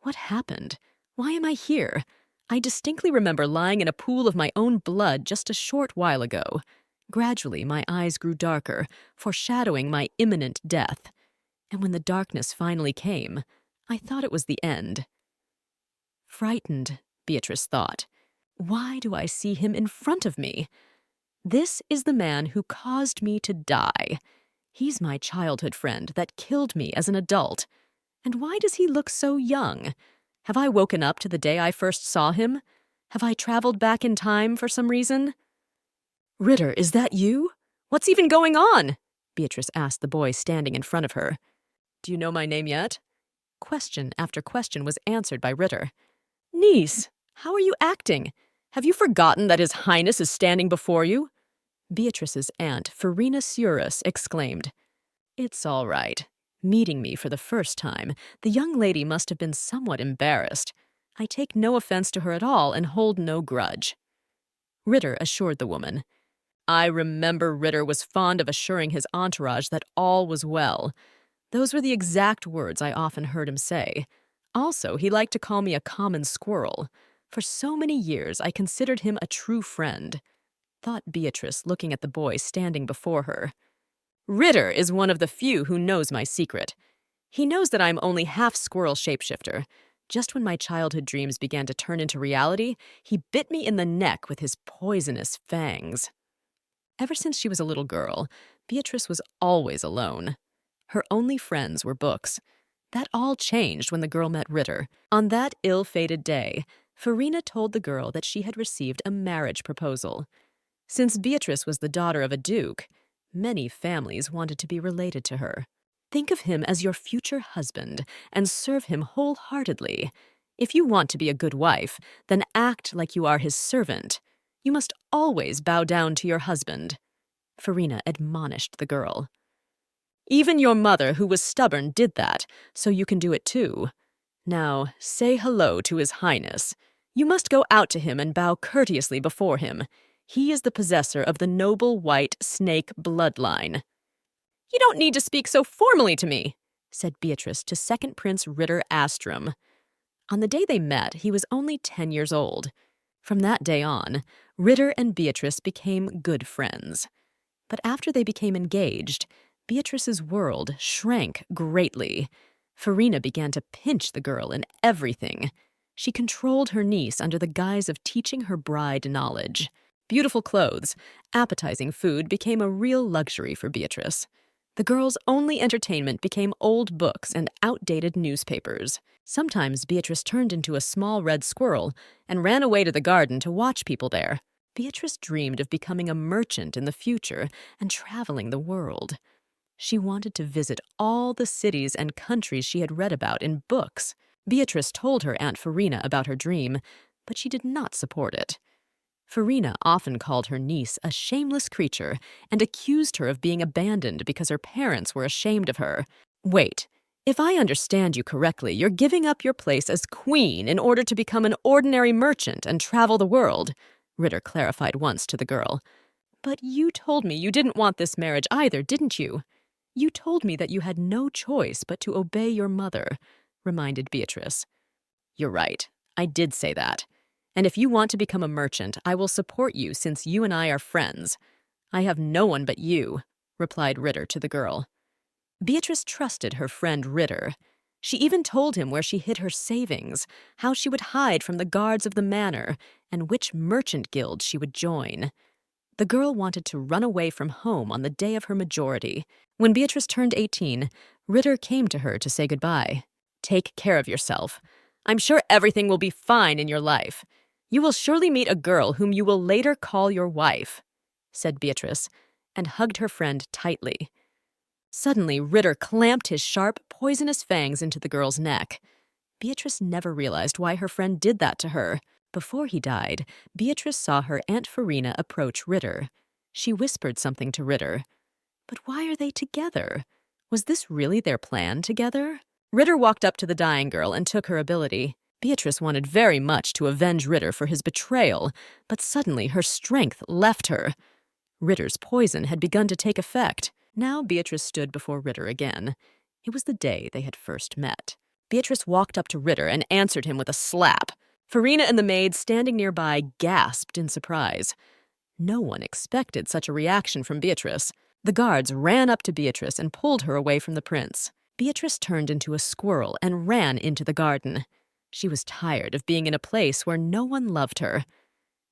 What happened? Why am I here? I distinctly remember lying in a pool of my own blood just a short while ago. Gradually, my eyes grew darker, foreshadowing my imminent death. And when the darkness finally came, I thought it was the end. Frightened, Beatrice thought. Why do I see him in front of me? This is the man who caused me to die. He's my childhood friend that killed me as an adult. And why does he look so young? Have I woken up to the day I first saw him? Have I traveled back in time for some reason? Ritter, is that you? What's even going on? Beatrice asked the boy standing in front of her. Do you know my name yet? Question after question was answered by Ritter. Niece, how are you acting? Have you forgotten that His Highness is standing before you? Beatrice's aunt, Farina Surus, exclaimed. It's all right. Meeting me for the first time, the young lady must have been somewhat embarrassed. I take no offense to her at all and hold no grudge. Ritter assured the woman. I remember Ritter was fond of assuring his entourage that all was well. Those were the exact words I often heard him say. Also, he liked to call me a common squirrel. For so many years, I considered him a true friend, thought Beatrice, looking at the boy standing before her. Ritter is one of the few who knows my secret. He knows that I'm only half squirrel shapeshifter. Just when my childhood dreams began to turn into reality, he bit me in the neck with his poisonous fangs. Ever since she was a little girl, Beatrice was always alone. Her only friends were books. That all changed when the girl met Ritter. On that ill-fated day, Farina told the girl that she had received a marriage proposal. Since Beatrice was the daughter of a duke, many families wanted to be related to her. Think of him as your future husband and serve him wholeheartedly. If you want to be a good wife, then act like you are his servant. You must always bow down to your husband, Farina admonished the girl. Even your mother, who was stubborn, did that, so you can do it too. Now, say hello to His Highness. You must go out to him and bow courteously before him. He is the possessor of the noble white snake bloodline. You don't need to speak so formally to me, said Beatrice to Second Prince Ritter Astrum. On the day they met, he was only 10 years old. From that day on, Ritter and Beatrice became good friends. But after they became engaged, Beatrice's world shrank greatly. Farina began to pinch the girl in everything. She controlled her niece under the guise of teaching her bride knowledge. Beautiful clothes, appetizing food became a real luxury for Beatrice. The girl's only entertainment became old books and outdated newspapers. Sometimes Beatrice turned into a small red squirrel and ran away to the garden to watch people there. Beatrice dreamed of becoming a merchant in the future and traveling the world. She wanted to visit all the cities and countries she had read about in books. Beatrice told her Aunt Farina about her dream, but she did not support it. Farina often called her niece a shameless creature and accused her of being abandoned because her parents were ashamed of her. Wait, if I understand you correctly, you're giving up your place as queen in order to become an ordinary merchant and travel the world, Ritter clarified once to the girl. But you told me you didn't want this marriage either, didn't you? You told me that you had no choice but to obey your mother, reminded Beatrice. You're right, I did say that. And if you want to become a merchant, I will support you since you and I are friends. I have no one but you, replied Ritter to the girl. Beatrice trusted her friend Ritter. She even told him where she hid her savings, how she would hide from the guards of the manor, and which merchant guild she would join. The girl wanted to run away from home on the day of her majority. When Beatrice turned 18, Ritter came to her to say goodbye. Take care of yourself. I'm sure everything will be fine in your life. You will surely meet a girl whom you will later call your wife, said Beatrice, and hugged her friend tightly. Suddenly, Ritter clamped his sharp, poisonous fangs into the girl's neck. Beatrice never realized why her friend did that to her. Before he died, Beatrice saw her Aunt Farina approach Ritter. She whispered something to Ritter. But why are they together? Was this really their plan together? Ritter walked up to the dying girl and took her ability. Beatrice wanted very much to avenge Ritter for his betrayal, but suddenly her strength left her. Ritter's poison had begun to take effect. Now Beatrice stood before Ritter again. It was the day they had first met. Beatrice walked up to Ritter and answered him with a slap. Farina and the maid standing nearby gasped in surprise. No one expected such a reaction from Beatrice. The guards ran up to Beatrice and pulled her away from the prince. Beatrice turned into a squirrel and ran into the garden. She was tired of being in a place where no one loved her.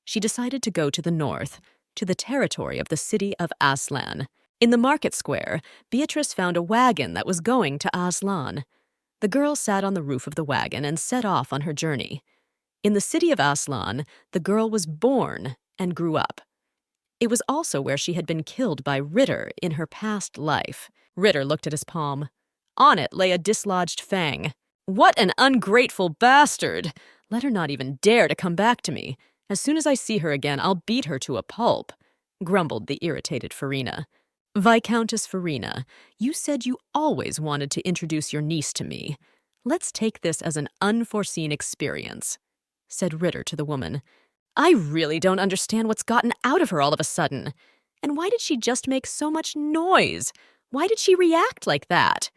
She decided to go to the north, to the territory of the city of Aslan. In the market square, Beatrice found a wagon that was going to Aslan. The girl sat on the roof of the wagon and set off on her journey. In the city of Aslan, the girl was born and grew up. It was also where she had been killed by Ritter in her past life. Ritter looked at his palm. On it lay a dislodged fang. What an ungrateful bastard! Let her not even dare to come back to me. As soon as I see her again, I'll beat her to a pulp, grumbled the irritated Farina. Viscountess Farina, you said you always wanted to introduce your niece to me. Let's take this as an unforeseen experience, said Ritter to the woman. I really don't understand what's gotten out of her all of a sudden. And why did she just make so much noise? Why did she react like that?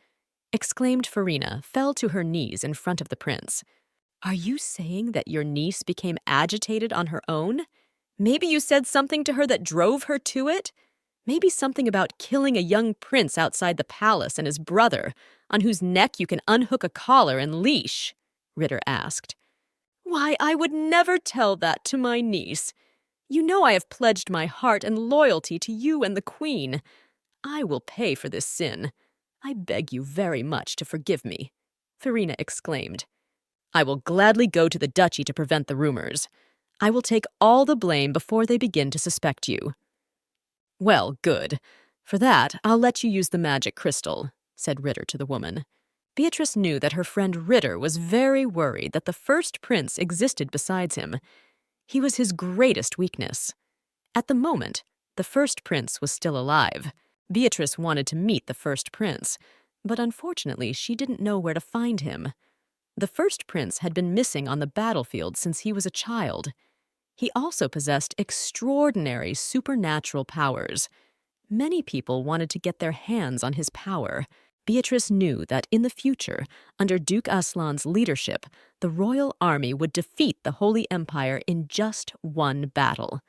Exclaimed Farina, fell to her knees in front of the prince. Are you saying that your niece became agitated on her own? Maybe you said something to her that drove her to it? Maybe something about killing a young prince outside the palace and his brother, on whose neck you can unhook a collar and leash? Ritter asked. Why, I would never tell that to my niece. You know I have pledged my heart and loyalty to you and the queen. I will pay for this sin. I beg you very much to forgive me, Farina exclaimed. I will gladly go to the duchy to prevent the rumors. I will take all the blame before they begin to suspect you. Well, good. For that, I'll let you use the magic crystal, said Ritter to the woman. Beatrice knew that her friend Ritter was very worried that the first prince existed besides him. He was his greatest weakness. At the moment, the first prince was still alive. Beatrice wanted to meet the first prince, but unfortunately she didn't know where to find him. The first prince had been missing on the battlefield since he was a child. He also possessed extraordinary supernatural powers. Many people wanted to get their hands on his power. Beatrice knew that in the future, under Duke Aslan's leadership, the royal army would defeat the Holy Empire in just one battle.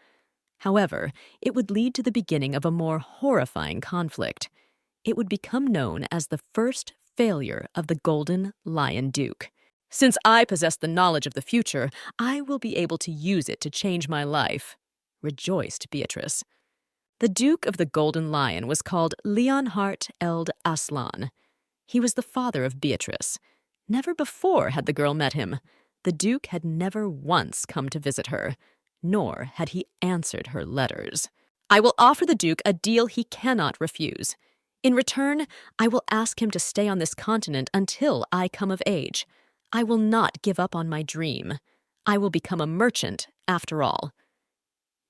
However, it would lead to the beginning of a more horrifying conflict. It would become known as the first failure of the Golden Lion Duke. Since I possess the knowledge of the future, I will be able to use it to change my life, rejoiced Beatrice. The Duke of the Golden Lion was called Leonhart Eld Aslan. He was the father of Beatrice. Never before had the girl met him. The Duke had never once come to visit her, nor had he answered her letters. I will offer the Duke a deal he cannot refuse. In return, I will ask him to stay on this continent until I come of age. I will not give up on my dream. I will become a merchant, after all.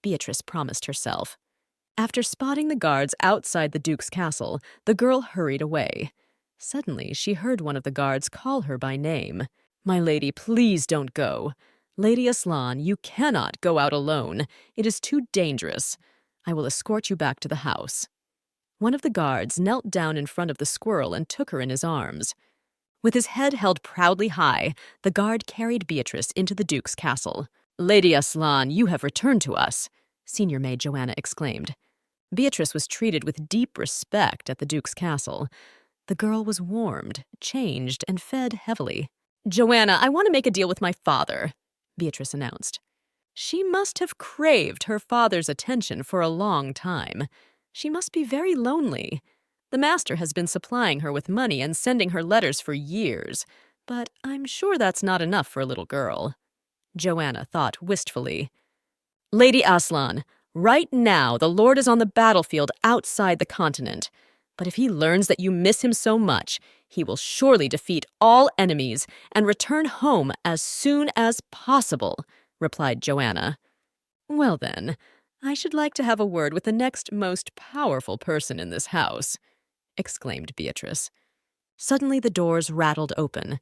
Beatrice promised herself. After spotting the guards outside the Duke's castle, the girl hurried away. Suddenly, she heard one of the guards call her by name. My lady, please don't go. Lady Aslan, you cannot go out alone. It is too dangerous. I will escort you back to the house. One of the guards knelt down in front of the squirrel and took her in his arms. With his head held proudly high, the guard carried Beatrice into the Duke's castle. Lady Aslan, you have returned to us, senior maid Joanna exclaimed. Beatrice was treated with deep respect at the Duke's castle. The girl was warmed, changed, and fed heavily. Joanna, I want to make a deal with my father, Beatrice announced. She must have craved her father's attention for a long time. She must be very lonely. The master has been supplying her with money and sending her letters for years, but I'm sure that's not enough for a little girl. Joanna thought wistfully. Lady Aslan, right now the Lord is on the battlefield outside the continent. But if he learns that you miss him so much, he will surely defeat all enemies and return home as soon as possible, replied Joanna. Well then, I should like to have a word with the next most powerful person in this house, exclaimed Beatrice. Suddenly the doors rattled open.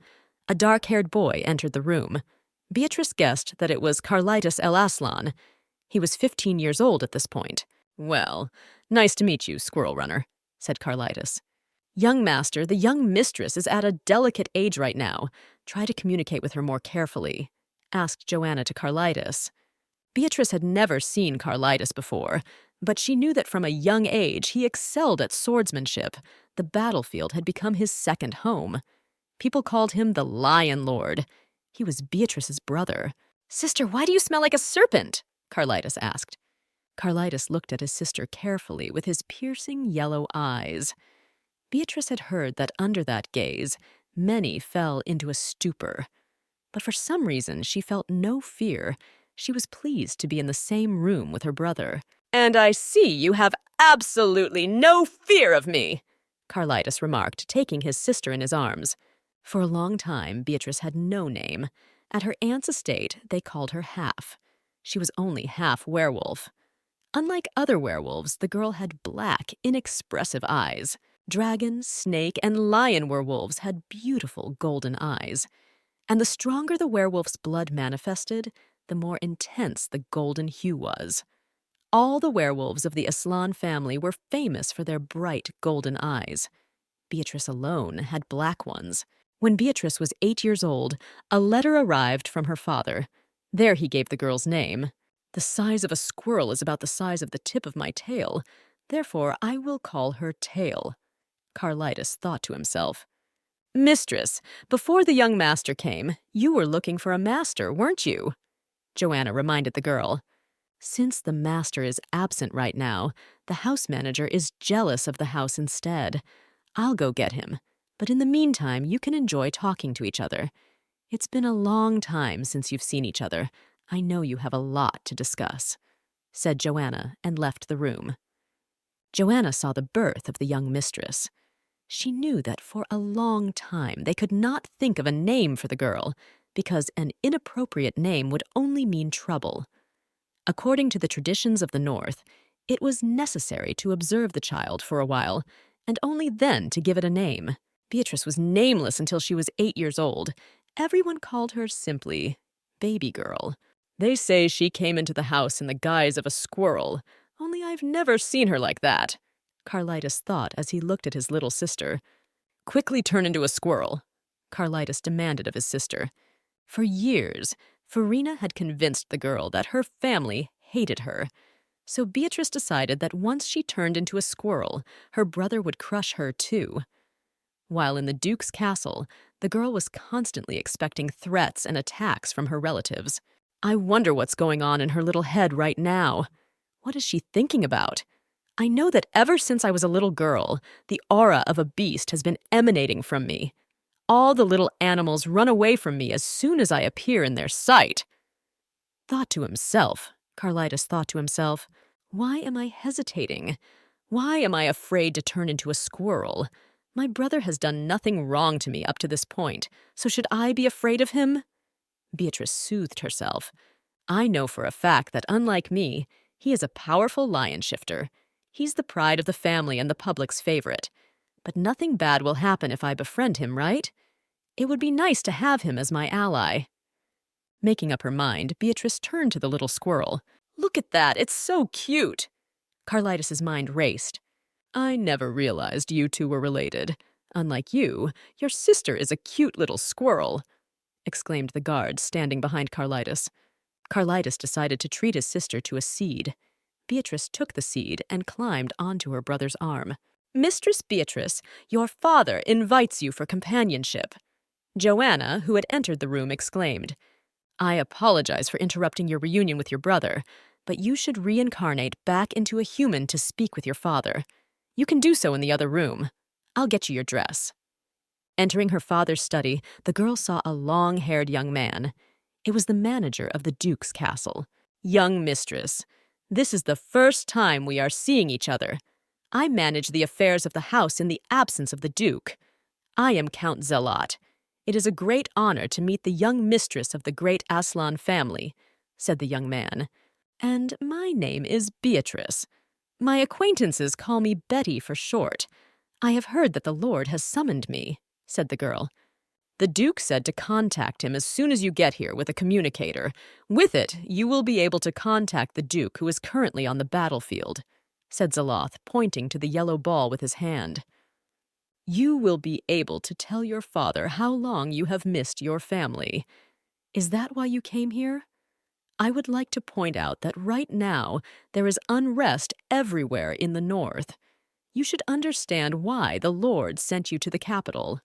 A dark-haired boy entered the room. Beatrice guessed that it was Carlitas El Aslan. He was 15 years old at this point. Well, nice to meet you, Squirrel Runner, said Carlitas. Young master, the young mistress is at a delicate age right now. Try to communicate with her more carefully, asked Joanna to Carlitas. Beatrice had never seen Carlitas before, but she knew that from a young age he excelled at swordsmanship. The battlefield had become his second home. People called him the Lion Lord. He was Beatrice's brother. "Sister, why do you smell like a serpent?" Carlitas asked. Carlitas looked at his sister carefully with his piercing yellow eyes. Beatrice had heard that under that gaze, many fell into a stupor. But for some reason, she felt no fear. She was pleased to be in the same room with her brother. "And I see you have absolutely no fear of me," Carlitas remarked, taking his sister in his arms. For a long time, Beatrice had no name. At her aunt's estate, they called her Half. She was only half werewolf. Unlike other werewolves, the girl had black, inexpressive eyes. Dragon, snake, and lion werewolves had beautiful golden eyes. And the stronger the werewolf's blood manifested, the more intense the golden hue was. All the werewolves of the Aslan family were famous for their bright golden eyes. Beatrice alone had black ones. When Beatrice was 8 years old, a letter arrived from her father. There he gave the girl's name. "The size of a squirrel is about the size of the tip of my tail. Therefore, I will call her Tail." Carlitas thought to himself. "Mistress, before the young master came, you were looking for a master, weren't you?" Joanna reminded the girl. "Since the master is absent right now, the house manager is jealous of the house instead. I'll go get him, but in the meantime, you can enjoy talking to each other. It's been a long time since you've seen each other. I know you have a lot to discuss," said Joanna and left the room. Joanna saw the birth of the young mistress. She knew that for a long time they could not think of a name for the girl, because an inappropriate name would only mean trouble. According to the traditions of the North, it was necessary to observe the child for a while, and only then to give it a name. Beatrice was nameless until she was 8 years old. Everyone called her simply Baby Girl. "They say she came into the house in the guise of a squirrel, only I've never seen her like that," Carlitas thought as he looked at his little sister. "Quickly turn into a squirrel," Carlitas demanded of his sister. For years, Farina had convinced the girl that her family hated her. So Beatrice decided that once she turned into a squirrel, her brother would crush her too. While in the Duke's castle, the girl was constantly expecting threats and attacks from her relatives. I wonder what's going on in her little head right now. What is she thinking about? I know that ever since I was a little girl, the aura of a beast has been emanating from me. All the little animals run away from me as soon as I appear in their sight. Carlitas thought to himself, why am I hesitating? Why am I afraid to turn into a squirrel? My brother has done nothing wrong to me up to this point, so should I be afraid of him? Beatrice soothed herself. I know for a fact that, unlike me, he is a powerful lion shifter. He's the pride of the family and the public's favorite. But nothing bad will happen if I befriend him, right? It would be nice to have him as my ally. Making up her mind, Beatrice turned to the little squirrel. Look at that, it's so cute. Carlitas's mind raced. I never realized you two were related. Unlike you, your sister is a cute little squirrel, exclaimed the guard standing behind Carlitas. Carlitas decided to treat his sister to a seed. Beatrice took the seed and climbed onto her brother's arm. Mistress Beatrice, your father invites you for companionship. Joanna, who had entered the room, exclaimed, I apologize for interrupting your reunion with your brother, but you should reincarnate back into a human to speak with your father. You can do so in the other room. I'll get you your dress. Entering her father's study, the girl saw a long-haired young man. It was the manager of the Duke's castle. Young mistress, this is the first time we are seeing each other. I manage the affairs of the house in the absence of the Duke. I am Count Zealot. It is a great honor to meet the young mistress of the great Aslan family, said the young man. And my name is Beatrice. My acquaintances call me Betty for short. I have heard that the Lord has summoned me, said the girl. The Duke said to contact him as soon as you get here with a communicator. With it, you will be able to contact the Duke, who is currently on the battlefield, said Zaloth, pointing to the yellow ball with his hand. You will be able to tell your father how long you have missed your family. Is that why you came here? I would like to point out that right now there is unrest everywhere in the north. You should understand why the Lord sent you to the capital.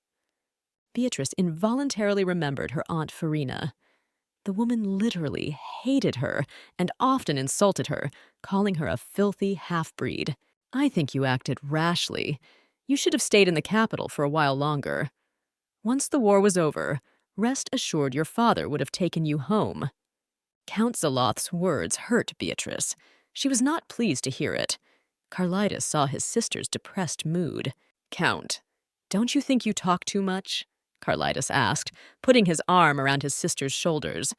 Beatrice involuntarily remembered her Aunt Farina. The woman literally hated her and often insulted her, calling her a filthy half-breed. I think you acted rashly. You should have stayed in the capital for a while longer. Once the war was over, rest assured your father would have taken you home. Count Zaloth's words hurt Beatrice. She was not pleased to hear it. Carlitas saw his sister's depressed mood. Count, don't you think you talk too much? Carlitas asked, putting his arm around his sister's shoulders.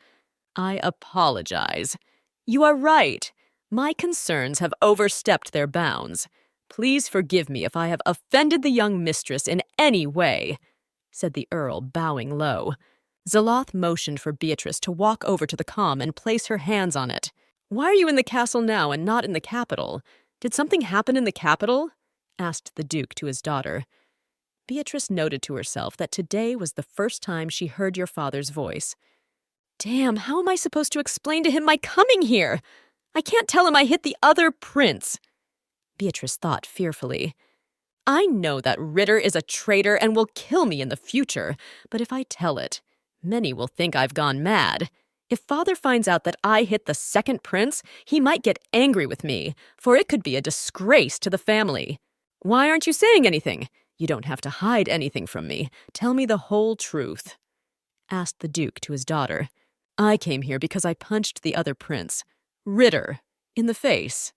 I apologize. You are right. My concerns have overstepped their bounds. Please forgive me if I have offended the young mistress in any way, said the Earl, bowing low. Zaloth motioned for Beatrice to walk over to the comm and place her hands on it. Why are you in the castle now and not in the capital? Did something happen in the capital? Asked the Duke to his daughter. Beatrice noted to herself that today was the first time she heard your father's voice. Damn, how am I supposed to explain to him my coming here? I can't tell him I hit the other prince. Beatrice thought fearfully. I know that Ritter is a traitor and will kill me in the future, but if I tell it, many will think I've gone mad. If father finds out that I hit the second prince, he might get angry with me, for it could be a disgrace to the family. Why aren't you saying anything? You don't have to hide anything from me. Tell me the whole truth, asked the Duke to his daughter. I came here because I punched the other prince, Ritter, in the face,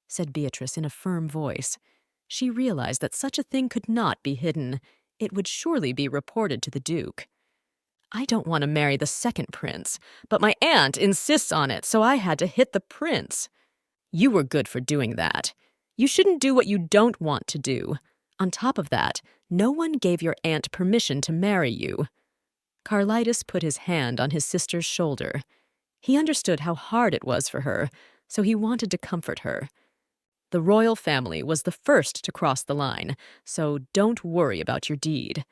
said Beatrice in a firm voice. She realized that such a thing could not be hidden. It would surely be reported to the Duke. I don't want to marry the second prince, but my aunt insists on it, so I had to hit the prince. You were good for doing that. You shouldn't do what you don't want to do. On top of that, no one gave your aunt permission to marry you. Carlitas put his hand on his sister's shoulder. He understood how hard it was for her, so he wanted to comfort her. The royal family was the first to cross the line, so don't worry about your deed.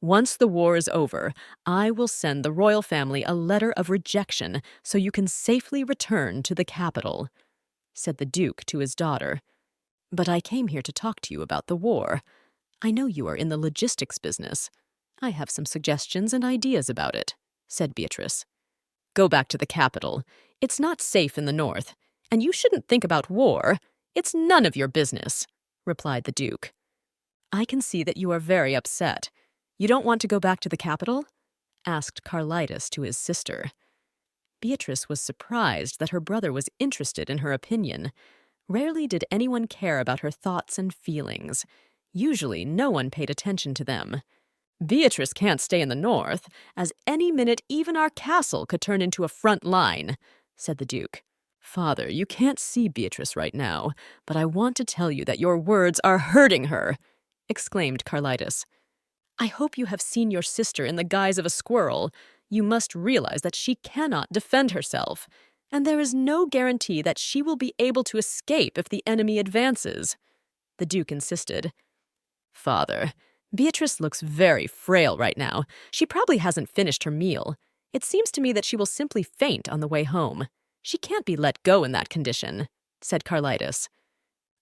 Once the war is over, I will send the royal family a letter of rejection so you can safely return to the capital, said the Duke to his daughter. But I came here to talk to you about the war. I know you are in the logistics business. I have some suggestions and ideas about it, said Beatrice. Go back to the capital. It's not safe in the north, and you shouldn't think about war. It's none of your business, replied the Duke. I can see that you are very upset. You don't want to go back to the capital? Asked Carlitas to his sister. Beatrice was surprised that her brother was interested in her opinion. Rarely did anyone care about her thoughts and feelings. Usually, no one paid attention to them. Beatrice can't stay in the north, as any minute even our castle could turn into a front line, said the Duke. Father, you can't see Beatrice right now, but I want to tell you that your words are hurting her, exclaimed Carlitas. I hope you have seen your sister in the guise of a squirrel. You must realize that she cannot defend herself, and there is no guarantee that she will be able to escape if the enemy advances, the Duke insisted. Father, Beatrice looks very frail right now. She probably hasn't finished her meal. It seems to me that she will simply faint on the way home. She can't be let go in that condition, said Carlitas.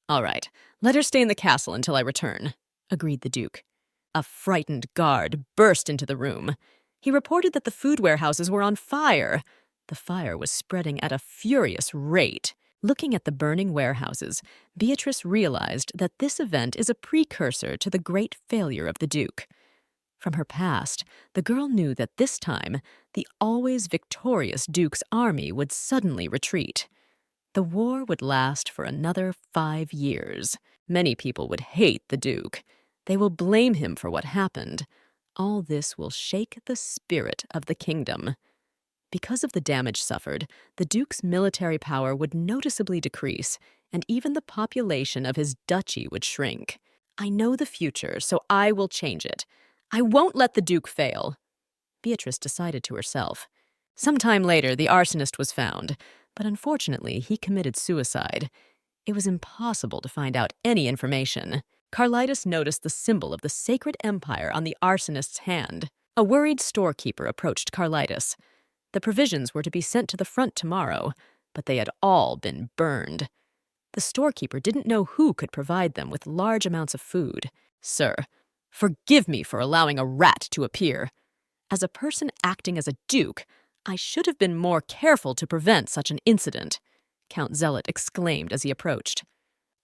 All right, let her stay in the castle until I return, agreed the Duke. A frightened guard burst into the room. He reported that the food warehouses were on fire. The fire was spreading at a furious rate. Looking at the burning warehouses, Beatrice realized that this event is a precursor to the great failure of the Duke. From her past, the girl knew that this time, the always victorious Duke's army would suddenly retreat. The war would last for another 5 years. Many people would hate the Duke. They will blame him for what happened. All this will shake the spirit of the kingdom. Because of the damage suffered, the Duke's military power would noticeably decrease, and even the population of his duchy would shrink. I know the future, so I will change it. I won't let the Duke fail, Beatrice decided to herself. Some time later, the arsonist was found, but unfortunately, he committed suicide. It was impossible to find out any information. Carlitos noticed the symbol of the sacred empire on the arsonist's hand. A worried storekeeper approached Carlitos. The provisions were to be sent to the front tomorrow, but they had all been burned. The storekeeper didn't know who could provide them with large amounts of food. "Sir, forgive me for allowing a rat to appear. As a person acting as a duke, I should have been more careful to prevent such an incident," Count Zealot exclaimed as he approached.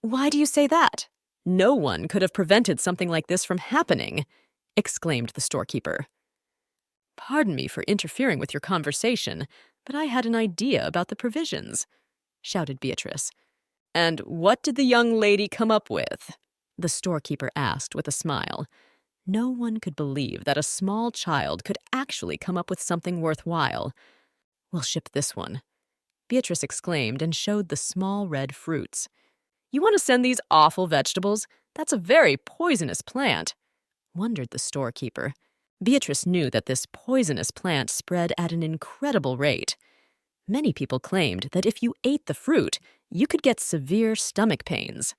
"Why do you say that? No one could have prevented something like this from happening," exclaimed the storekeeper. "Pardon me for interfering with your conversation, but I had an idea about the provisions," shouted Beatrice. "And what did the young lady come up with?" the storekeeper asked with a smile. No one could believe that a small child could actually come up with something worthwhile. "We'll ship this one," Beatrice exclaimed and showed the small red fruits. "You want to send these awful vegetables? That's a very poisonous plant," wondered the storekeeper. Beatrice knew that this poisonous plant spread at an incredible rate. Many people claimed that if you ate the fruit, you could get severe stomach pains.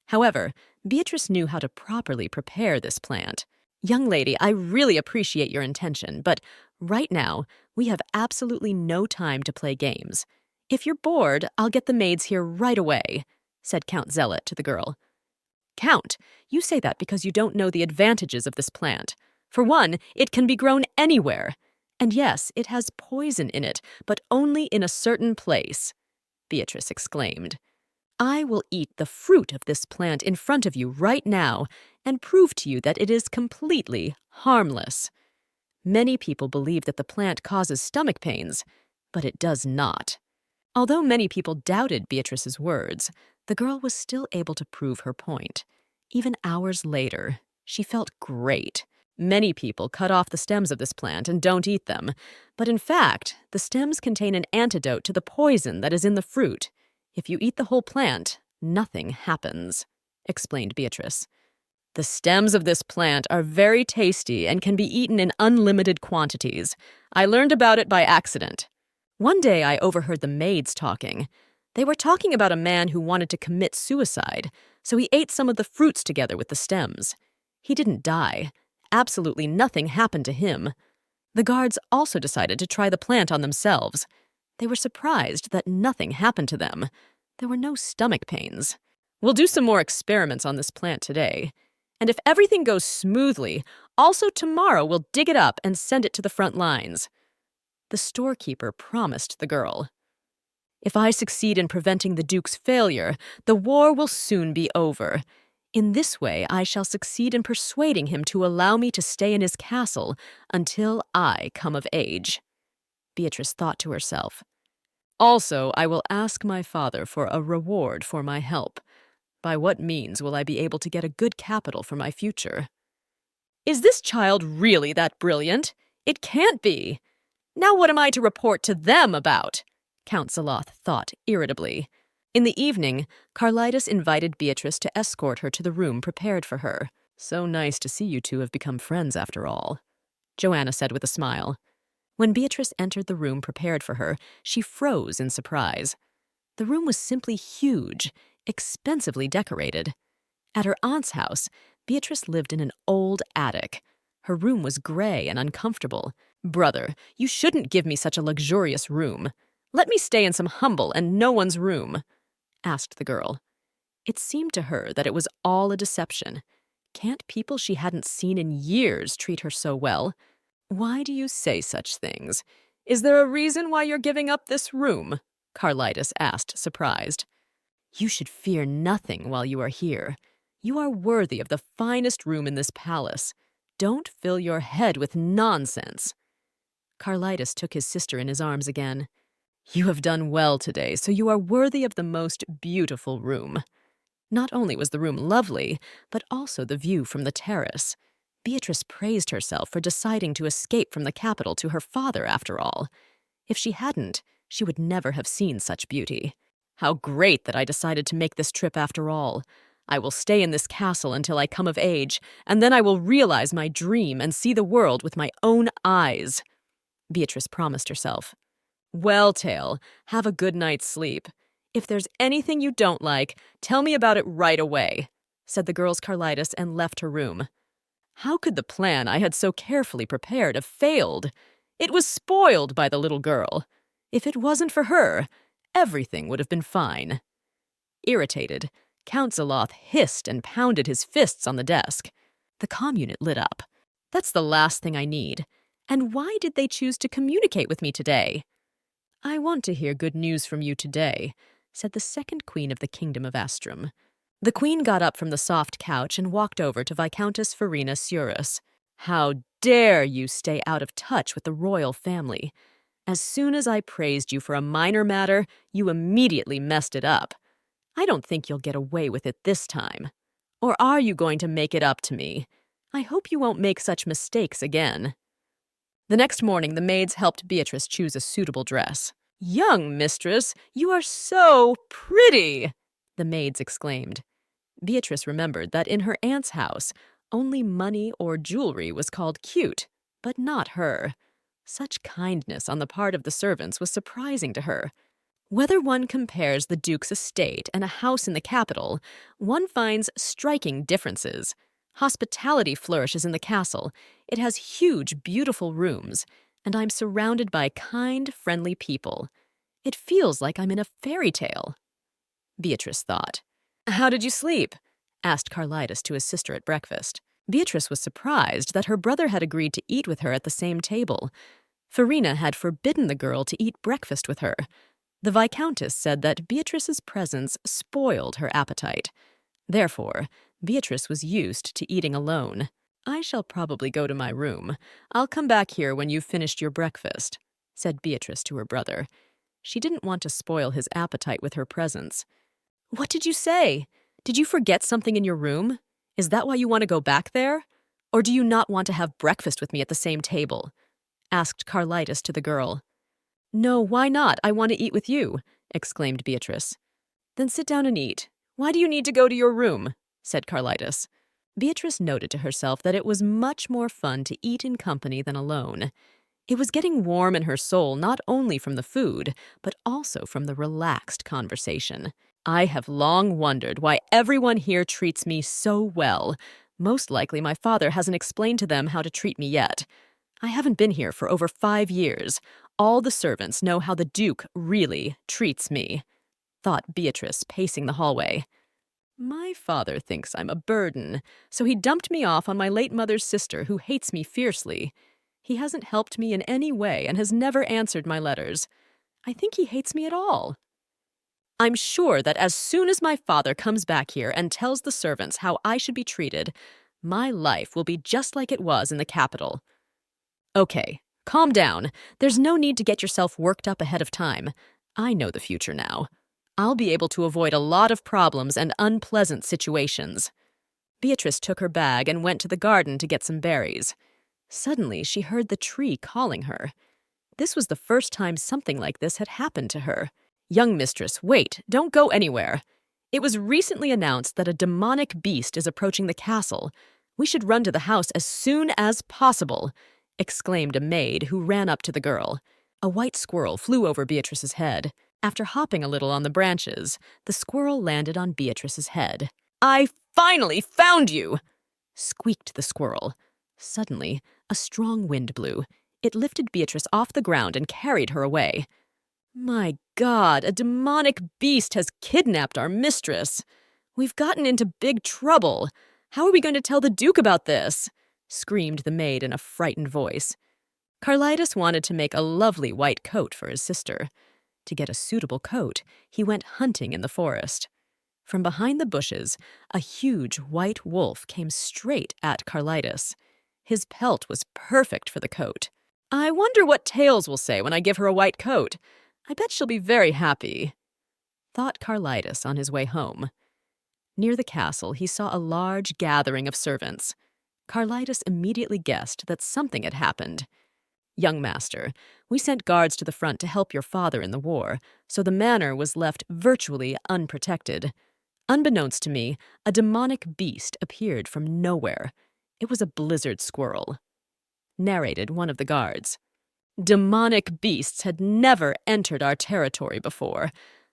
However, Beatrice knew how to properly prepare this plant. "Young lady, I really appreciate your intention, but right now, we have absolutely no time to play games. If you're bored, I'll get the maids here right away," said Count Zealot to the girl. "Count, you say that because you don't know the advantages of this plant. For one, it can be grown anywhere. And yes, it has poison in it, but only in a certain place," Beatrice exclaimed. "I will eat the fruit of this plant in front of you right now and prove to you that it is completely harmless. Many people believe that the plant causes stomach pains, but it does not." Although many people doubted Beatrice's words, the girl was still able to prove her point. Even hours later, she felt great. Many people cut off the stems of this plant and don't eat them, but in fact, the stems contain an antidote to the poison that is in the fruit. If you eat the whole plant, nothing happens, explained Beatrice. "The stems of this plant are very tasty and can be eaten in unlimited quantities. I learned about it by accident. One day I overheard the maids talking. They were talking about a man who wanted to commit suicide, so he ate some of the fruits together with the stems. He didn't die. Absolutely nothing happened to him. The guards also decided to try the plant on themselves. They were surprised that nothing happened to them. There were no stomach pains. We'll do some more experiments on this plant today. And if everything goes smoothly, also tomorrow we'll dig it up and send it to the front lines," the storekeeper promised the girl. "If I succeed in preventing the Duke's failure, the war will soon be over. In this way, I shall succeed in persuading him to allow me to stay in his castle until I come of age," Beatrice thought to herself. "Also, I will ask my father for a reward for my help. By what means will I be able to get a good capital for my future? Is this child really that brilliant? It can't be. Now what am I to report to them about?" Count Zealot thought irritably. In the evening, Carlitos invited Beatrice to escort her to the room prepared for her. "So nice to see you two have become friends after all," Joanna said with a smile. When Beatrice entered the room prepared for her, she froze in surprise. The room was simply huge, expensively decorated. At her aunt's house, Beatrice lived in an old attic. Her room was gray and uncomfortable. "Brother, you shouldn't give me such a luxurious room. Let me stay in some humble and no one's room," asked the girl. It seemed to her that it was all a deception. Can't people she hadn't seen in years treat her so well? "Why do you say such things? Is there a reason why you're giving up this room?" Carlitos asked, surprised. "You should fear nothing while you are here. You are worthy of the finest room in this palace. Don't fill your head with nonsense." Carlitos took his sister in his arms again. "You have done well today, so you are worthy of the most beautiful room." Not only was the room lovely, but also the view from the terrace. Beatrice praised herself for deciding to escape from the capital to her father, after all. If she hadn't, she would never have seen such beauty. "How great that I decided to make this trip after all. I will stay in this castle until I come of age, and then I will realize my dream and see the world with my own eyes," Beatrice promised herself. "Well, Tale, have a good night's sleep. If there's anything you don't like, tell me about it right away," said the girl's Carlitis and left her room. How could the plan I had so carefully prepared have failed? It was spoiled by the little girl. If it wasn't for her, everything would have been fine. Irritated, Count Zaloth hissed and pounded his fists on the desk. The communit lit up. That's the last thing I need. And why did they choose to communicate with me today? I want to hear good news from you today, said the second queen of the kingdom of Astrum. The queen got up from the soft couch and walked over to Viscountess Farina Surus. How dare you stay out of touch with the royal family? As soon as I praised you for a minor matter, you immediately messed it up. I don't think you'll get away with it this time. Or are you going to make it up to me? I hope you won't make such mistakes again. The next morning, the maids helped Beatrice choose a suitable dress. Young mistress, you are so pretty, the maids exclaimed. Beatrice remembered that in her aunt's house, only money or jewelry was called cute, but not her. Such kindness on the part of the servants was surprising to her. Whether one compares the Duke's estate and a house in the capital, one finds striking differences. Hospitality flourishes in the castle. It has huge, beautiful rooms, and I'm surrounded by kind, friendly people. It feels like I'm in a fairy tale. Beatrice thought. How did you sleep? Asked Carlitis to his sister at breakfast. Beatrice was surprised that her brother had agreed to eat with her at the same table. Farina had forbidden the girl to eat breakfast with her. The Viscountess said that Beatrice's presence spoiled her appetite. Therefore, Beatrice was used to eating alone. I shall probably go to my room. I'll come back here when you've finished your breakfast, said Beatrice to her brother. She didn't want to spoil his appetite with her presence. What did you say? Did you forget something in your room? Is that why you want to go back there? Or do you not want to have breakfast with me at the same table? Asked Carlitis to the girl. No, why not? I want to eat with you, exclaimed Beatrice. Then sit down and eat. Why do you need to go to your room? Said Carlitis. Beatrice noted to herself that it was much more fun to eat in company than alone. It was getting warm in her soul not only from the food, but also from the relaxed conversation. I have long wondered why everyone here treats me so well. Most likely my father hasn't explained to them how to treat me yet. I haven't been here for over 5 years. All the servants know how the Duke really treats me, thought Beatrice, pacing the hallway. My father thinks I'm a burden, so he dumped me off on my late mother's sister, who hates me fiercely. He hasn't helped me in any way and has never answered my letters. I think he hates me at all. I'm sure that as soon as my father comes back here and tells the servants how I should be treated, my life will be just like it was in the capital. Okay, calm down. There's no need to get yourself worked up ahead of time. I know the future now. I'll be able to avoid a lot of problems and unpleasant situations. Beatrice took her bag and went to the garden to get some berries. Suddenly, she heard the tree calling her. This was the first time something like this had happened to her. Young mistress, wait, don't go anywhere. It was recently announced that a demonic beast is approaching the castle. We should run to the house as soon as possible, exclaimed a maid who ran up to the girl. A white squirrel flew over Beatrice's head. After hopping a little on the branches, the squirrel landed on Beatrice's head. I finally found you! Squeaked the squirrel. Suddenly, a strong wind blew. It lifted Beatrice off the ground and carried her away. My God, a demonic beast has kidnapped our mistress. We've gotten into big trouble. How are we going to tell the Duke about this? Screamed the maid in a frightened voice. Carlitis wanted to make a lovely white coat for his sister. To get a suitable coat, he went hunting in the forest. From behind the bushes, a huge white wolf came straight at Carlitis. His pelt was perfect for the coat. I wonder what Tails will say when I give her a white coat. I bet she'll be very happy, thought Carlitis on his way home. Near the castle, he saw a large gathering of servants. Carlitis immediately guessed that something had happened. Young master, we sent guards to the front to help your father in the war, so the manor was left virtually unprotected. Unbeknownst to me, a demonic beast appeared from nowhere. It was a blizzard squirrel. Narrated one of the guards. Demonic beasts had never entered our territory before.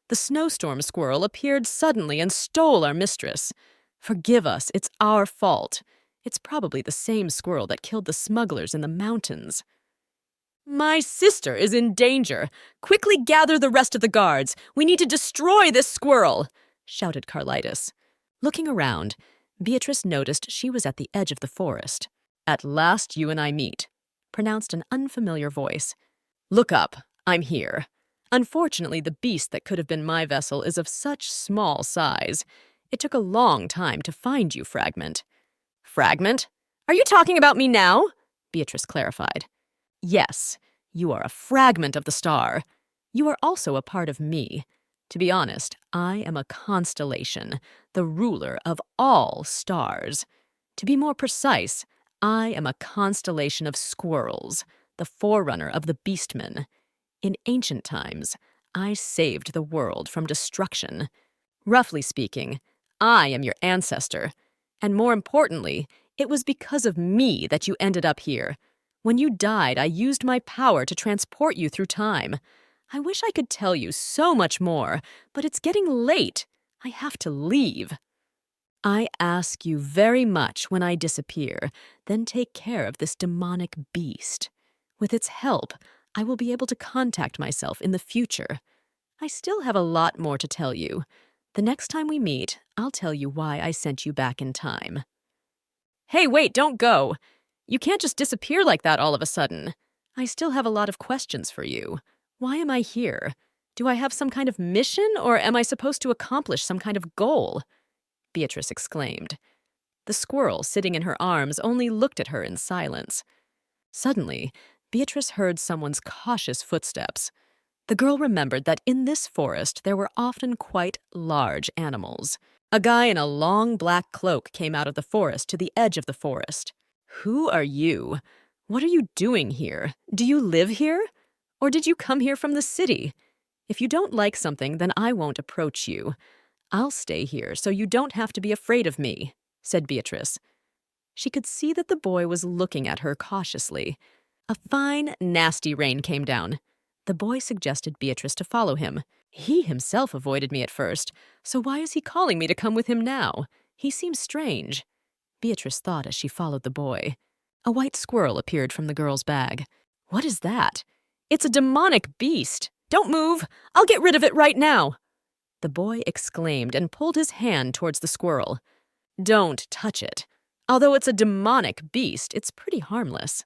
The snowstorm squirrel appeared suddenly and stole our mistress. Forgive us, it's our fault. It's probably the same squirrel that killed the smugglers in the mountains. My sister is in danger. Quickly gather the rest of the guards. We need to destroy this squirrel, shouted Carlitis. Looking around, Beatrice noticed she was at the edge of the forest. At last you and I meet, pronounced an unfamiliar voice. Look up, I'm here. Unfortunately, the beast that could have been my vessel is of such small size. It took a long time to find you, Fragment. Fragment? Are you talking about me now? Beatrice clarified. Yes, you are a fragment of the star. You are also a part of me. To be honest, I am a constellation, the ruler of all stars. To be more precise, I am a constellation of squirrels, the forerunner of the beastmen. In ancient times, I saved the world from destruction. Roughly speaking, I am your ancestor. And more importantly, it was because of me that you ended up here. When you died, I used my power to transport you through time. I wish I could tell you so much more, but it's getting late. I have to leave. I ask you very much when I disappear, then take care of this demonic beast. With its help, I will be able to contact myself in the future. I still have a lot more to tell you. The next time we meet, I'll tell you why I sent you back in time. Hey, wait, don't go. You can't just disappear like that all of a sudden. I still have a lot of questions for you. Why am I here? Do I have some kind of mission, or am I supposed to accomplish some kind of goal? Beatrice exclaimed. The squirrel sitting in her arms only looked at her in silence. Suddenly, Beatrice heard someone's cautious footsteps. The girl remembered that in this forest there were often quite large animals. A guy in a long black cloak came out of the forest to the edge of the forest. Who are you? What are you doing here? Do you live here? Or did you come here from the city? If you don't like something, then I won't approach you. I'll stay here so you don't have to be afraid of me, said Beatrice. She could see that the boy was looking at her cautiously. A fine, nasty rain came down. The boy suggested Beatrice to follow him. He himself avoided me at first, so why is he calling me to come with him now? He seems strange. Beatrice thought as she followed the boy. A white squirrel appeared from the girl's bag. What is that? It's a demonic beast. Don't move. I'll get rid of it right now. The boy exclaimed and pulled his hand towards the squirrel. Don't touch it. Although it's a demonic beast, it's pretty harmless.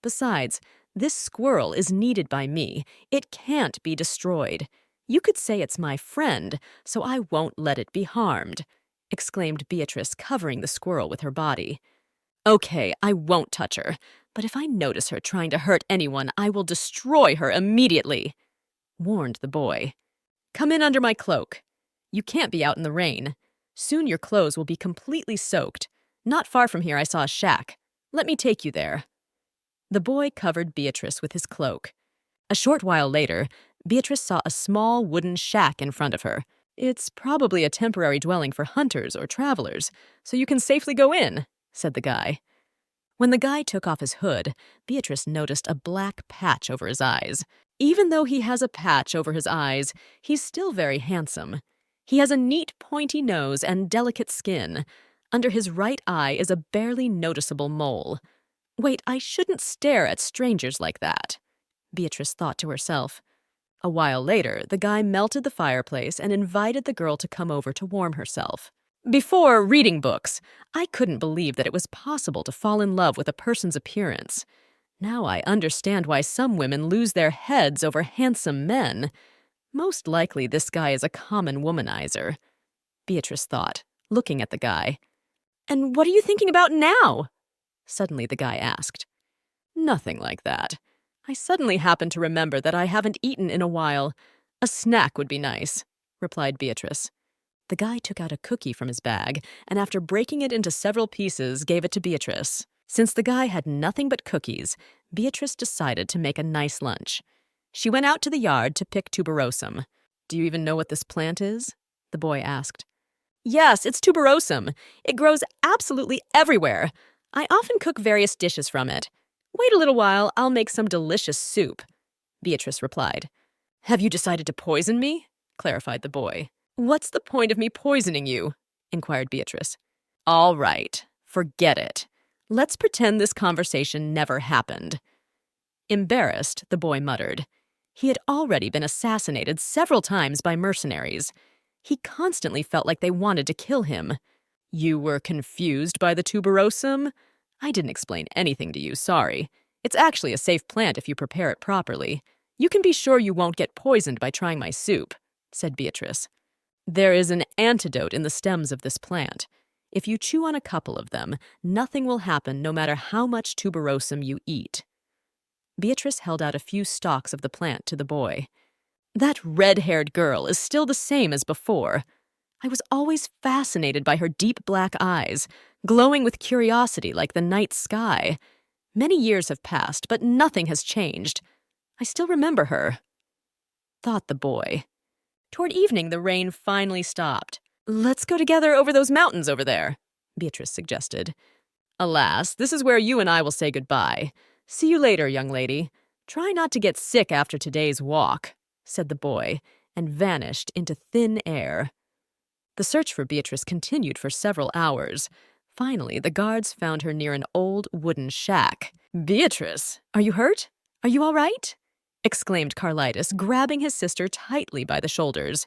Besides, this squirrel is needed by me. It can't be destroyed. You could say it's my friend, so I won't let it be harmed, exclaimed Beatrice, covering the squirrel with her body. Okay, I won't touch her, but if I notice her trying to hurt anyone, I will destroy her immediately, warned the boy. Come in under my cloak. You can't be out in the rain. Soon your clothes will be completely soaked. Not far from here I saw a shack. Let me take you there. The boy covered Beatrice with his cloak. A short while later, Beatrice saw a small wooden shack in front of her. It's probably a temporary dwelling for hunters or travelers, so you can safely go in, said the guy. When the guy took off his hood, Beatrice noticed a black patch over his eyes. Even though he has a patch over his eyes, he's still very handsome. He has a neat, pointy nose and delicate skin. Under his right eye is a barely noticeable mole. Wait, I shouldn't stare at strangers like that, Beatrice thought to herself. A while later, the guy melted the fireplace and invited the girl to come over to warm herself. Before reading books, I couldn't believe that it was possible to fall in love with a person's appearance. Now I understand why some women lose their heads over handsome men. Most likely this guy is a common womanizer, Beatrice thought, looking at the guy. And what are you thinking about now? Suddenly the guy asked. Nothing like that. I suddenly happened to remember that I haven't eaten in a while. A snack would be nice, replied Beatrice. The guy took out a cookie from his bag, and after breaking it into several pieces, gave it to Beatrice. Since the guy had nothing but cookies, Beatrice decided to make a nice lunch. She went out to the yard to pick tuberosum. Do you even know what this plant is? The boy asked. Yes, it's tuberosum. It grows absolutely everywhere. I often cook various dishes from it. Wait a little while, I'll make some delicious soup, Beatrice replied. Have you decided to poison me? Clarified the boy. What's the point of me poisoning you? Inquired Beatrice. All right, forget it. Let's pretend this conversation never happened. Embarrassed, the boy muttered. He had already been assassinated several times by mercenaries. He constantly felt like they wanted to kill him. You were confused by the tuberosum? I didn't explain anything to you, sorry. It's actually a safe plant if you prepare it properly. You can be sure you won't get poisoned by trying my soup, said Beatrice. There is an antidote in the stems of this plant. If you chew on a couple of them, nothing will happen no matter how much tuberosum you eat. Beatrice held out a few stalks of the plant to the boy. That red-haired girl is still the same as before. I was always fascinated by her deep black eyes, glowing with curiosity like the night sky. Many years have passed, but nothing has changed. I still remember her, thought the boy. Toward evening, the rain finally stopped. Let's go together over those mountains over there, Beatrice suggested. Alas, this is where you and I will say goodbye. See you later, young lady. Try not to get sick after today's walk, said the boy, and vanished into thin air. The search for Beatrice continued for several hours. Finally, the guards found her near an old wooden shack. Beatrice, are you hurt? Are you all right? Exclaimed Carlitos, grabbing his sister tightly by the shoulders.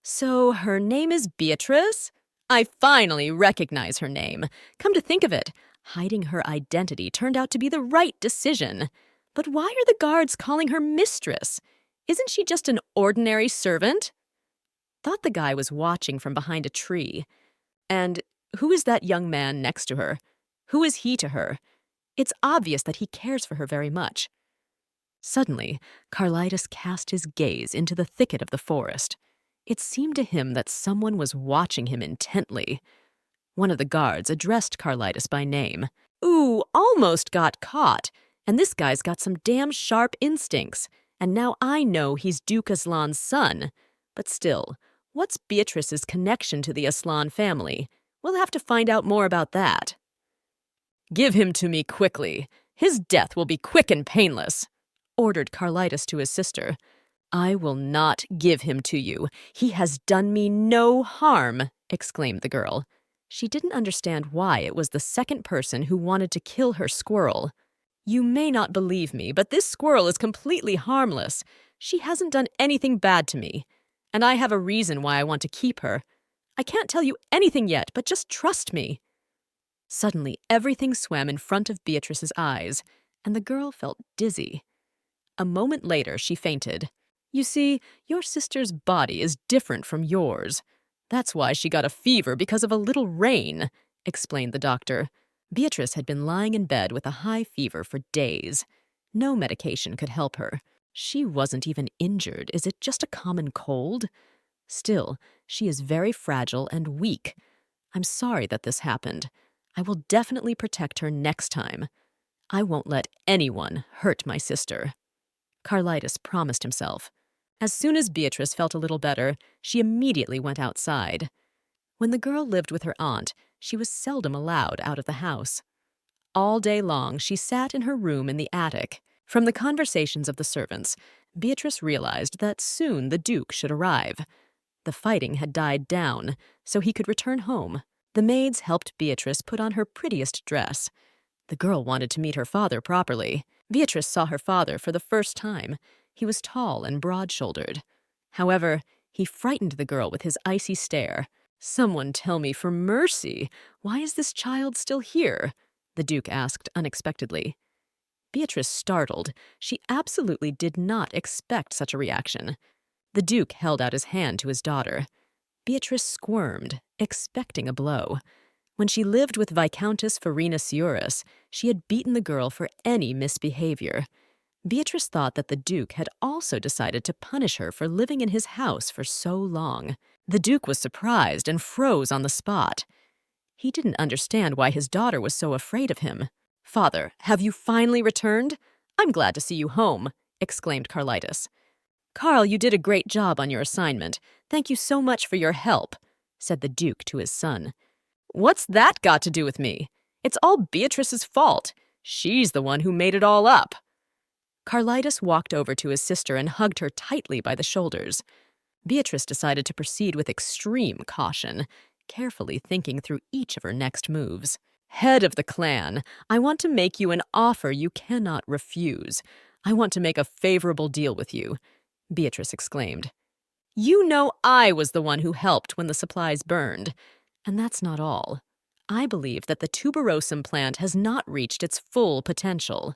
So her name is Beatrice? I finally recognize her name. Come to think of it, hiding her identity turned out to be the right decision. But why are the guards calling her mistress? Isn't she just an ordinary servant? Thought the guy was watching from behind a tree. And who is that young man next to her? Who is he to her? It's obvious that he cares for her very much. Suddenly, Carlitos cast his gaze into the thicket of the forest. It seemed to him that someone was watching him intently. One of the guards addressed Carlitos by name. Ooh, almost got caught. And this guy's got some damn sharp instincts. And now I know he's Duke Aslan's son. But still, what's Beatrice's connection to the Aslan family? We'll have to find out more about that. Give him to me quickly. His death will be quick and painless, ordered Carlitos to his sister. I will not give him to you. He has done me no harm, exclaimed the girl. She didn't understand why it was the second person who wanted to kill her squirrel. You may not believe me, but this squirrel is completely harmless. She hasn't done anything bad to me. And I have a reason why I want to keep her. I can't tell you anything yet, but just trust me. Suddenly, everything swam in front of Beatrice's eyes, and the girl felt dizzy. A moment later, she fainted. You see, your sister's body is different from yours. That's why she got a fever because of a little rain, explained the doctor. Beatrice had been lying in bed with a high fever for days. No medication could help her. She wasn't even injured. Is it just a common cold? Still, she is very fragile and weak. I'm sorry that this happened. I will definitely protect her next time. I won't let anyone hurt my sister. Carlitos promised himself. As soon as Beatrice felt a little better, she immediately went outside. When the girl lived with her aunt, she was seldom allowed out of the house. All day long, she sat in her room in the attic. From the conversations of the servants, Beatrice realized that soon the Duke should arrive. The fighting had died down, so he could return home. The maids helped Beatrice put on her prettiest dress. The girl wanted to meet her father properly. Beatrice saw her father for the first time. He was tall and broad-shouldered. However, he frightened the girl with his icy stare. Someone tell me for mercy, why is this child still here? The Duke asked unexpectedly. Beatrice startled. She absolutely did not expect such a reaction. The Duke held out his hand to his daughter. Beatrice squirmed, expecting a blow. When she lived with Viscountess Farina Ciuris, she had beaten the girl for any misbehavior. Beatrice thought that the Duke had also decided to punish her for living in his house for so long. The Duke was surprised and froze on the spot. He didn't understand why his daughter was so afraid of him. Father, have you finally returned? I'm glad to see you home, exclaimed Carlitos. Carl, you did a great job on your assignment. Thank you so much for your help, said the Duke to his son. What's that got to do with me? It's all Beatrice's fault. She's the one who made it all up. Carlitos walked over to his sister and hugged her tightly by the shoulders. Beatrice decided to proceed with extreme caution. carefully thinking through each of her next moves. "Head of the clan, I want to make you an offer you cannot refuse. I want to make a favorable deal with you," Beatrice exclaimed. "You know I was the one who helped when the supplies burned. And that's not all. I believe that the tuberosum plant has not reached its full potential.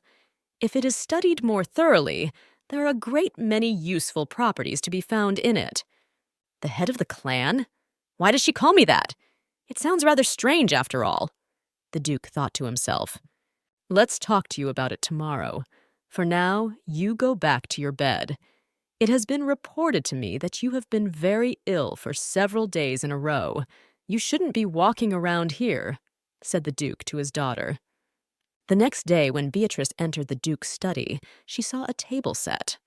If it is studied more thoroughly, there are a great many useful properties to be found in it." "The head of the clan? Why does she call me that? It sounds rather strange after all," the Duke thought to himself. "Let's talk to you about it tomorrow. For now, you go back to your bed. It has been reported to me that you have been very ill for several days in a row. You shouldn't be walking around here," said the Duke to his daughter. The next day, when Beatrice entered the Duke's study, she saw a table set.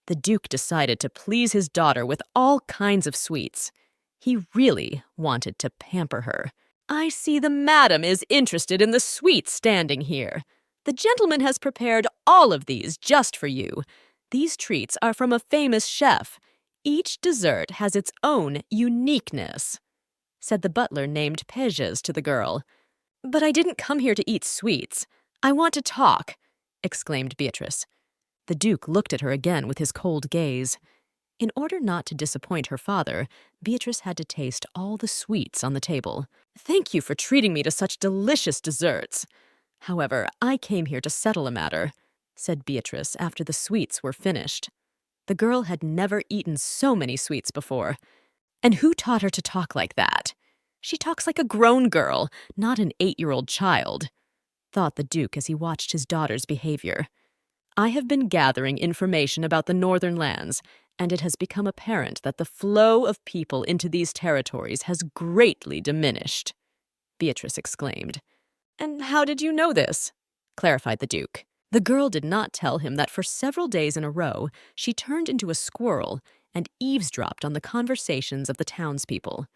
The Duke decided to please his daughter with all kinds of sweets. He really wanted to pamper her. "I see the madam is interested in the sweets standing here. The gentleman has prepared all of these just for you. These treats are from a famous chef. Each dessert has its own uniqueness," said the butler named Peges to the girl. "But I didn't come here to eat sweets. I want to talk," exclaimed Beatrice. The Duke looked at her again with his cold gaze. In order not to disappoint her father, Beatrice had to taste all the sweets on the table. "Thank you for treating me to such delicious desserts. However, I came here to settle a matter," said Beatrice after the sweets were finished. The girl had never eaten so many sweets before. And who taught her to talk like that? She talks like a grown girl, not an 8-year-old child, thought the Duke as he watched his daughter's behavior. "I have been gathering information about the northern lands, and it has become apparent that the flow of people into these territories has greatly diminished," Beatrice exclaimed. "And how did you know this?" clarified the Duke. The girl did not tell him that for several days in a row, she turned into a squirrel and eavesdropped on the conversations of the townspeople.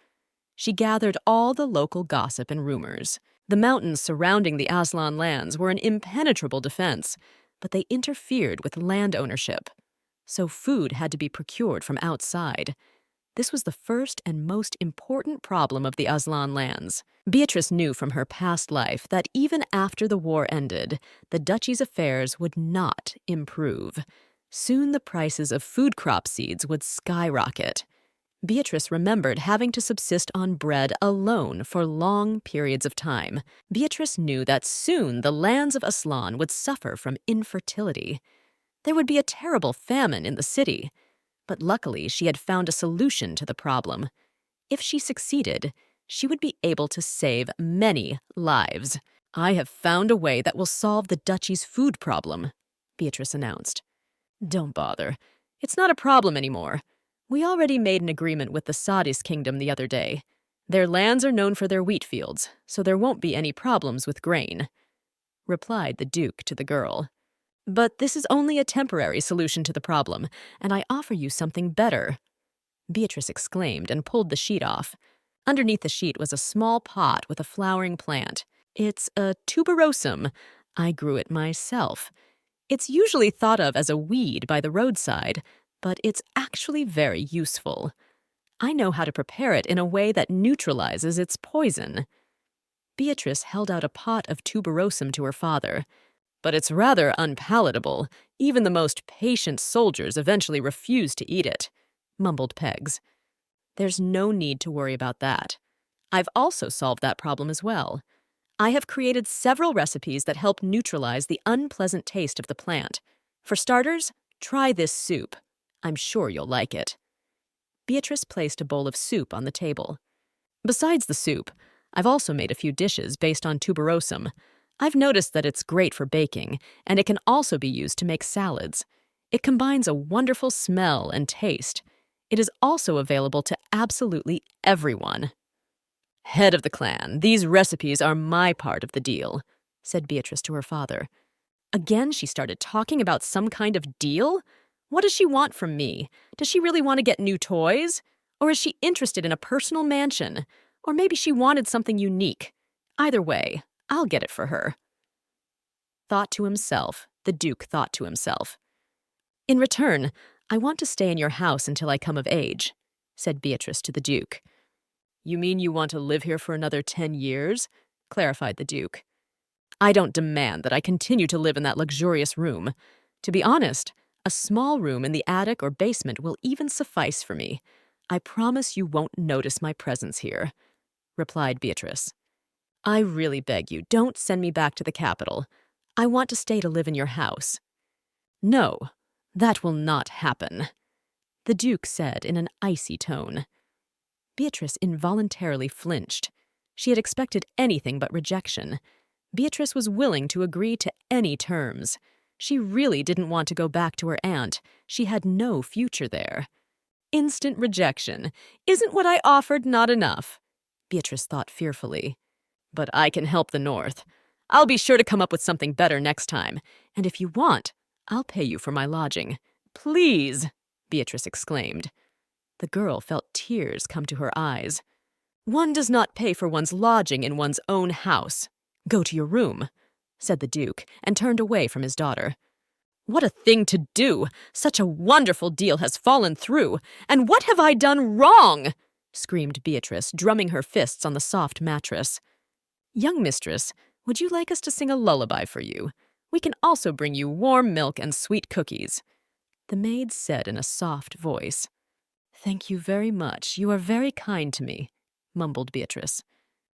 She gathered all the local gossip and rumors. The mountains surrounding the Aslan lands were an impenetrable defense, but they interfered with land ownership. So food had to be procured from outside. This was the first and most important problem of the Aslan lands. Beatrice knew from her past life that even after the war ended, the duchy's affairs would not improve. Soon the prices of food crop seeds would skyrocket. Beatrice remembered having to subsist on bread alone for long periods of time. Beatrice knew that soon the lands of Aslan would suffer from infertility. There would be a terrible famine in the city. But luckily, she had found a solution to the problem. If she succeeded, she would be able to save many lives. "I have found a way that will solve the duchy's food problem," Beatrice announced. "Don't bother. It's not a problem anymore. We already made an agreement with the Sadis kingdom the other day. Their lands are known for their wheat fields, so there won't be any problems with grain," replied the Duke to the girl. "But this is only a temporary solution to the problem, and I offer you something better," Beatrice exclaimed and pulled the sheet off. Underneath the sheet was a small pot with a flowering plant. "It's a tuberosum. I grew it myself. It's usually thought of as a weed by the roadside, but it's actually very useful. I know how to prepare it in a way that neutralizes its poison." Beatrice held out a pot of tuberosum to her father. "But it's rather unpalatable. Even the most patient soldiers eventually refuse to eat it," mumbled Pegs. "There's no need to worry about that. I've also solved that problem as well. I have created several recipes that help neutralize the unpleasant taste of the plant. For starters, try this soup. I'm sure you'll like it." Beatrice placed a bowl of soup on the table. "Besides the soup, I've also made a few dishes based on tuberosum. I've noticed that it's great for baking, and it can also be used to make salads. It combines a wonderful smell and taste. It is also available to absolutely everyone." "Head of the clan, these recipes are my part of the deal," said Beatrice to her father. Again, she started talking about some kind of deal? What does she want from me? Does she really want to get new toys? Or is she interested in a personal mansion? Or maybe she wanted something unique. Either way, I'll get it for her. The Duke thought to himself. "In return, I want to stay in your house until I come of age," said Beatrice to the Duke. You mean you want to live here for another 10 years? Clarified the Duke. I don't demand that I continue to live in that luxurious room. To be honest, a small room in the attic or basement will even suffice for me. I promise you won't notice my presence here, replied Beatrice. I really beg you, don't send me back to the capital. I want to stay to live in your house. No, that will not happen, the Duke said in an icy tone. Beatrice involuntarily flinched. She had expected anything but rejection. Beatrice was willing to agree to any terms. She really didn't want to go back to her aunt. She had no future there. Instant rejection. Isn't what I offered not enough? Beatrice thought fearfully. But I can help the North. I'll be sure to come up with something better next time. And if you want, I'll pay you for my lodging. Please, Beatrice exclaimed. The girl felt tears come to her eyes. One does not pay for one's lodging in one's own house. Go to your room, said the Duke, and turned away from his daughter. What a thing to do! Such a wonderful deal has fallen through, and what have I done wrong? Screamed Beatrice, drumming her fists on the soft mattress. Young mistress, would you like us to sing a lullaby for you? We can also bring you warm milk and sweet cookies, the maid said in a soft voice. Thank you very much. You are very kind to me, mumbled Beatrice.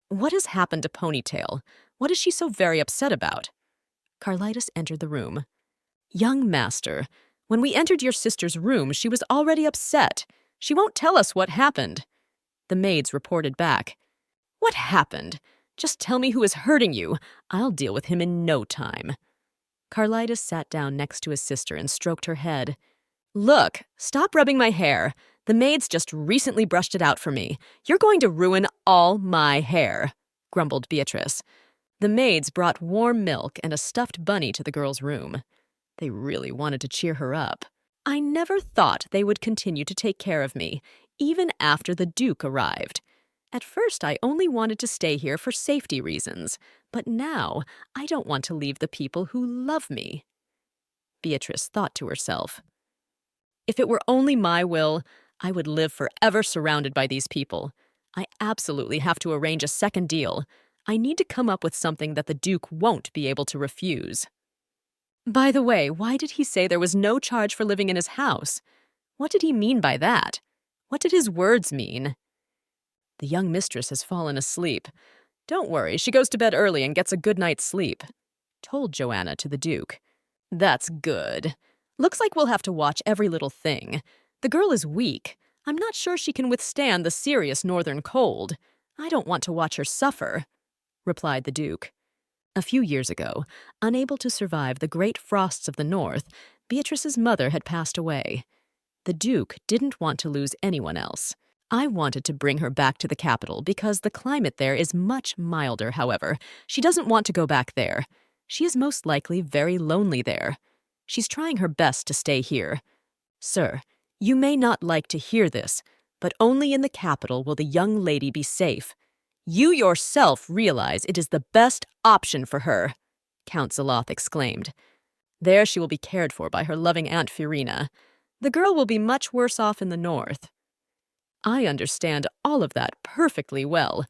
What has happened to Ponytail? What is she so very upset about? Carlitas entered the room. Young master, when we entered your sister's room, she was already upset. She won't tell us what happened. The maids reported back. What happened? Just tell me who is hurting you. I'll deal with him in no time. Carlitas sat down next to his sister and stroked her head. Look, stop rubbing my hair. The maids just recently brushed it out for me. You're going to ruin all my hair, grumbled Beatrice. The maids brought warm milk and a stuffed bunny to the girl's room. They really wanted to cheer her up. I never thought they would continue to take care of me, even after the Duke arrived. At first, I only wanted to stay here for safety reasons, but now I don't want to leave the people who love me. Beatrice thought to herself. If it were only my will, I would live forever surrounded by these people. I absolutely have to arrange a second deal. I need to come up with something that the Duke won't be able to refuse. By the way, why did he say there was no charge for living in his house? What did he mean by that? What did his words mean? The young mistress has fallen asleep. Don't worry, she goes to bed early and gets a good night's sleep, told Joanna to the Duke. That's good. Looks like we'll have to watch every little thing. The girl is weak. I'm not sure she can withstand the serious northern cold. I don't want to watch her suffer, replied the Duke. A few years ago, unable to survive the great frosts of the north, Beatrice's mother had passed away. The Duke didn't want to lose anyone else. I wanted to bring her back to the capital because the climate there is much milder, however. She doesn't want to go back there. She is most likely very lonely there. She's trying her best to stay here. Sir, you may not like to hear this, but only in the capital will the young lady be safe. You yourself realize it is the best option for her, Count Zaloth exclaimed. There she will be cared for by her loving Aunt Furina. The girl will be much worse off in the north. I understand all of that perfectly well,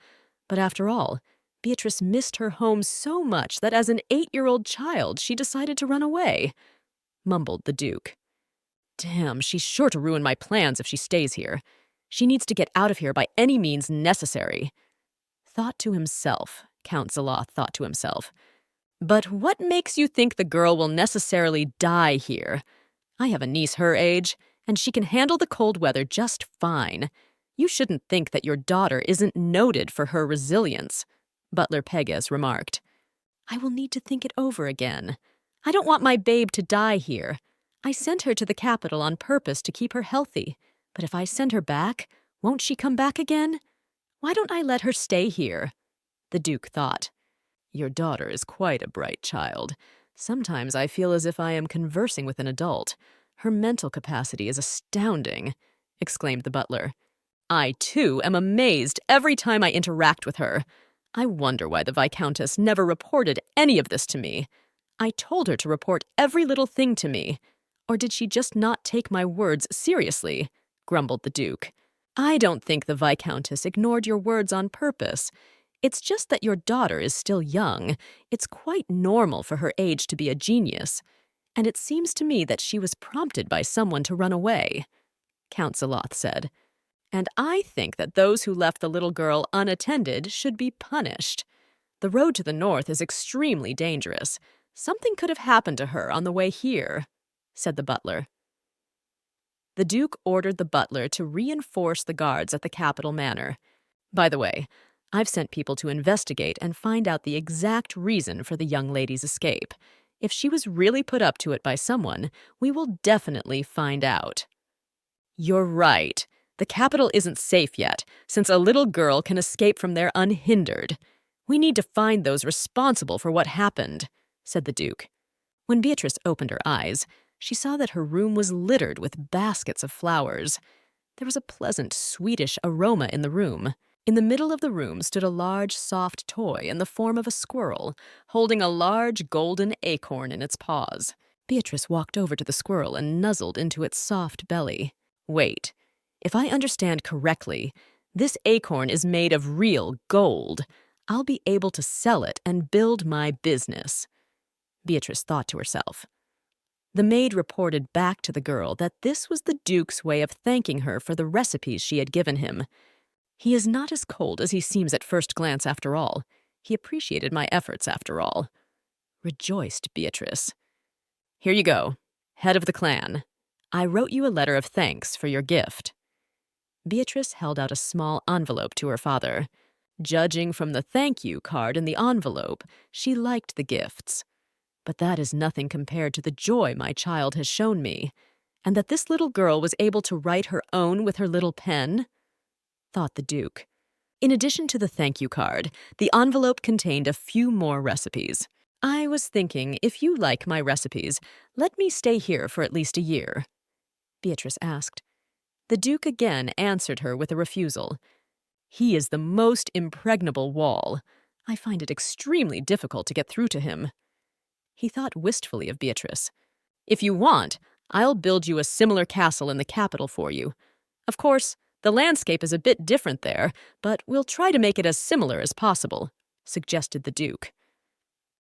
but after all, Beatrice missed her home so much that as an 8-year-old child she decided to run away, mumbled the Duke. Damn, she's sure to ruin my plans if she stays here. She needs to get out of here by any means necessary. Count Zaloth thought to himself. But what makes you think the girl will necessarily die here? I have a niece her age, and she can handle the cold weather just fine. You shouldn't think that your daughter isn't noted for her resilience, Butler Pegas remarked. I will need to think it over again. I don't want my babe to die here. I sent her to the capital on purpose to keep her healthy, but if I send her back, won't she come back again? Why don't I let her stay here? The Duke thought. Your daughter is quite a bright child. Sometimes I feel as if I am conversing with an adult. Her mental capacity is astounding, exclaimed the butler. I, too, am amazed every time I interact with her. I wonder why the Viscountess never reported any of this to me. I told her to report every little thing to me. Or did she just not take my words seriously? Grumbled the Duke. I don't think the Viscountess ignored your words on purpose. It's just that your daughter is still young. It's quite normal for her age to be a genius. And it seems to me that she was prompted by someone to run away, Count Zaloth said. And I think that those who left the little girl unattended should be punished. The road to the north is extremely dangerous. Something could have happened to her on the way here, said the butler. The Duke ordered the butler to reinforce the guards at the capital manor. By the way, I've sent people to investigate and find out the exact reason for the young lady's escape. If she was really put up to it by someone, we will definitely find out. You're right. The capital isn't safe yet, since a little girl can escape from there unhindered. We need to find those responsible for what happened, said the Duke. When Beatrice opened her eyes, she saw that her room was littered with baskets of flowers. There was a pleasant, sweetish aroma in the room. In the middle of the room stood a large, soft toy in the form of a squirrel, holding a large golden acorn in its paws. Beatrice walked over to the squirrel and nuzzled into its soft belly. Wait, if I understand correctly, this acorn is made of real gold. I'll be able to sell it and build my business, Beatrice thought to herself. The maid reported back to the girl that this was the Duke's way of thanking her for the recipes she had given him. He is not as cold as he seems at first glance after all. He appreciated my efforts after all, rejoiced Beatrice. Here you go, head of the clan. I wrote you a letter of thanks for your gift. Beatrice held out a small envelope to her father. Judging from the thank you card in the envelope, she liked the gifts. But that is nothing compared to the joy my child has shown me, and that this little girl was able to write her own with her little pen, thought the Duke. In addition to the thank you card, the envelope contained a few more recipes. I was thinking, if you like my recipes, let me stay here for at least a year, Beatrice asked. The Duke again answered her with a refusal. He is the most impregnable wall. I find it extremely difficult to get through to him. He thought wistfully of Beatrice. If you want, I'll build you a similar castle in the capital for you. Of course, the landscape is a bit different there, but we'll try to make it as similar as possible, suggested the Duke.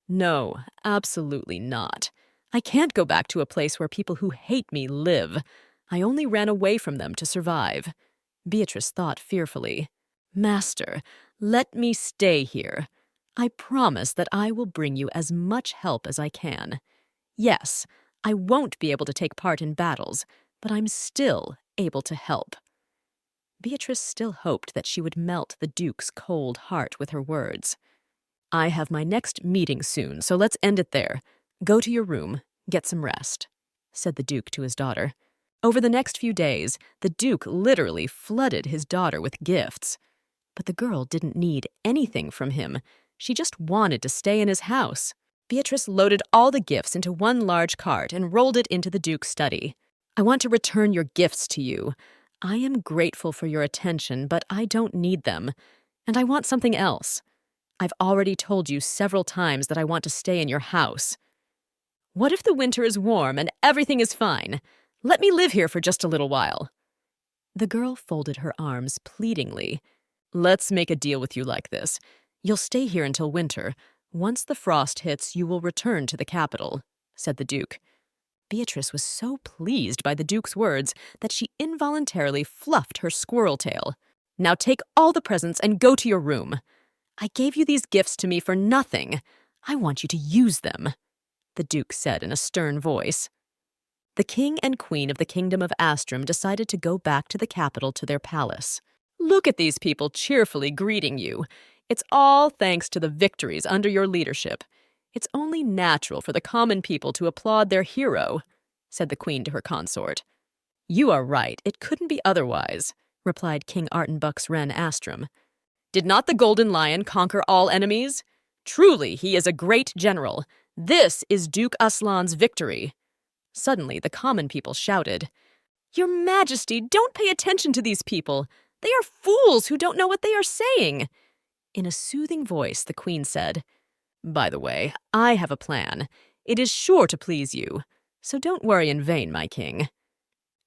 No, absolutely not. I can't go back to a place where people who hate me live. I only ran away from them to survive. Beatrice thought fearfully. Master, let me stay here. I promise that I will bring you as much help as I can. Yes, I won't be able to take part in battles, but I'm still able to help. Beatrice still hoped that she would melt the Duke's cold heart with her words. I have my next meeting soon, so let's end it there. Go to your room, get some rest, said the Duke to his daughter. Over the next few days, the Duke literally flooded his daughter with gifts. But the girl didn't need anything from him. She just wanted to stay in his house. Beatrice loaded all the gifts into one large cart and rolled it into the Duke's study. I want to return your gifts to you. I am grateful for your attention, but I don't need them. And I want something else. I've already told you several times that I want to stay in your house. What if the winter is warm and everything is fine? Let me live here for just a little while. The girl folded her arms pleadingly. Let's make a deal with you like this. You'll stay here until winter. Once the frost hits, you will return to the capital, said the Duke. Beatrice was so pleased by the Duke's words that she involuntarily fluffed her squirrel tail. Now take all the presents and go to your room. I gave you these gifts to me for nothing. I want you to use them, the Duke said in a stern voice. The king and queen of the kingdom of Astrum decided to go back to the capital to their palace. Look at these people cheerfully greeting you. It's all thanks to the victories under your leadership. It's only natural for the common people to applaud their hero, said the queen to her consort. You are right, it couldn't be otherwise, replied King Artenbuck's Wren Astrum. Did not the Golden Lion conquer all enemies? Truly, he is a great general. This is Duke Aslan's victory. Suddenly, the common people shouted, Your Majesty, don't pay attention to these people. They are fools who don't know what they are saying. In a soothing voice, the queen said, By the way, I have a plan. It is sure to please you, so don't worry in vain, my king.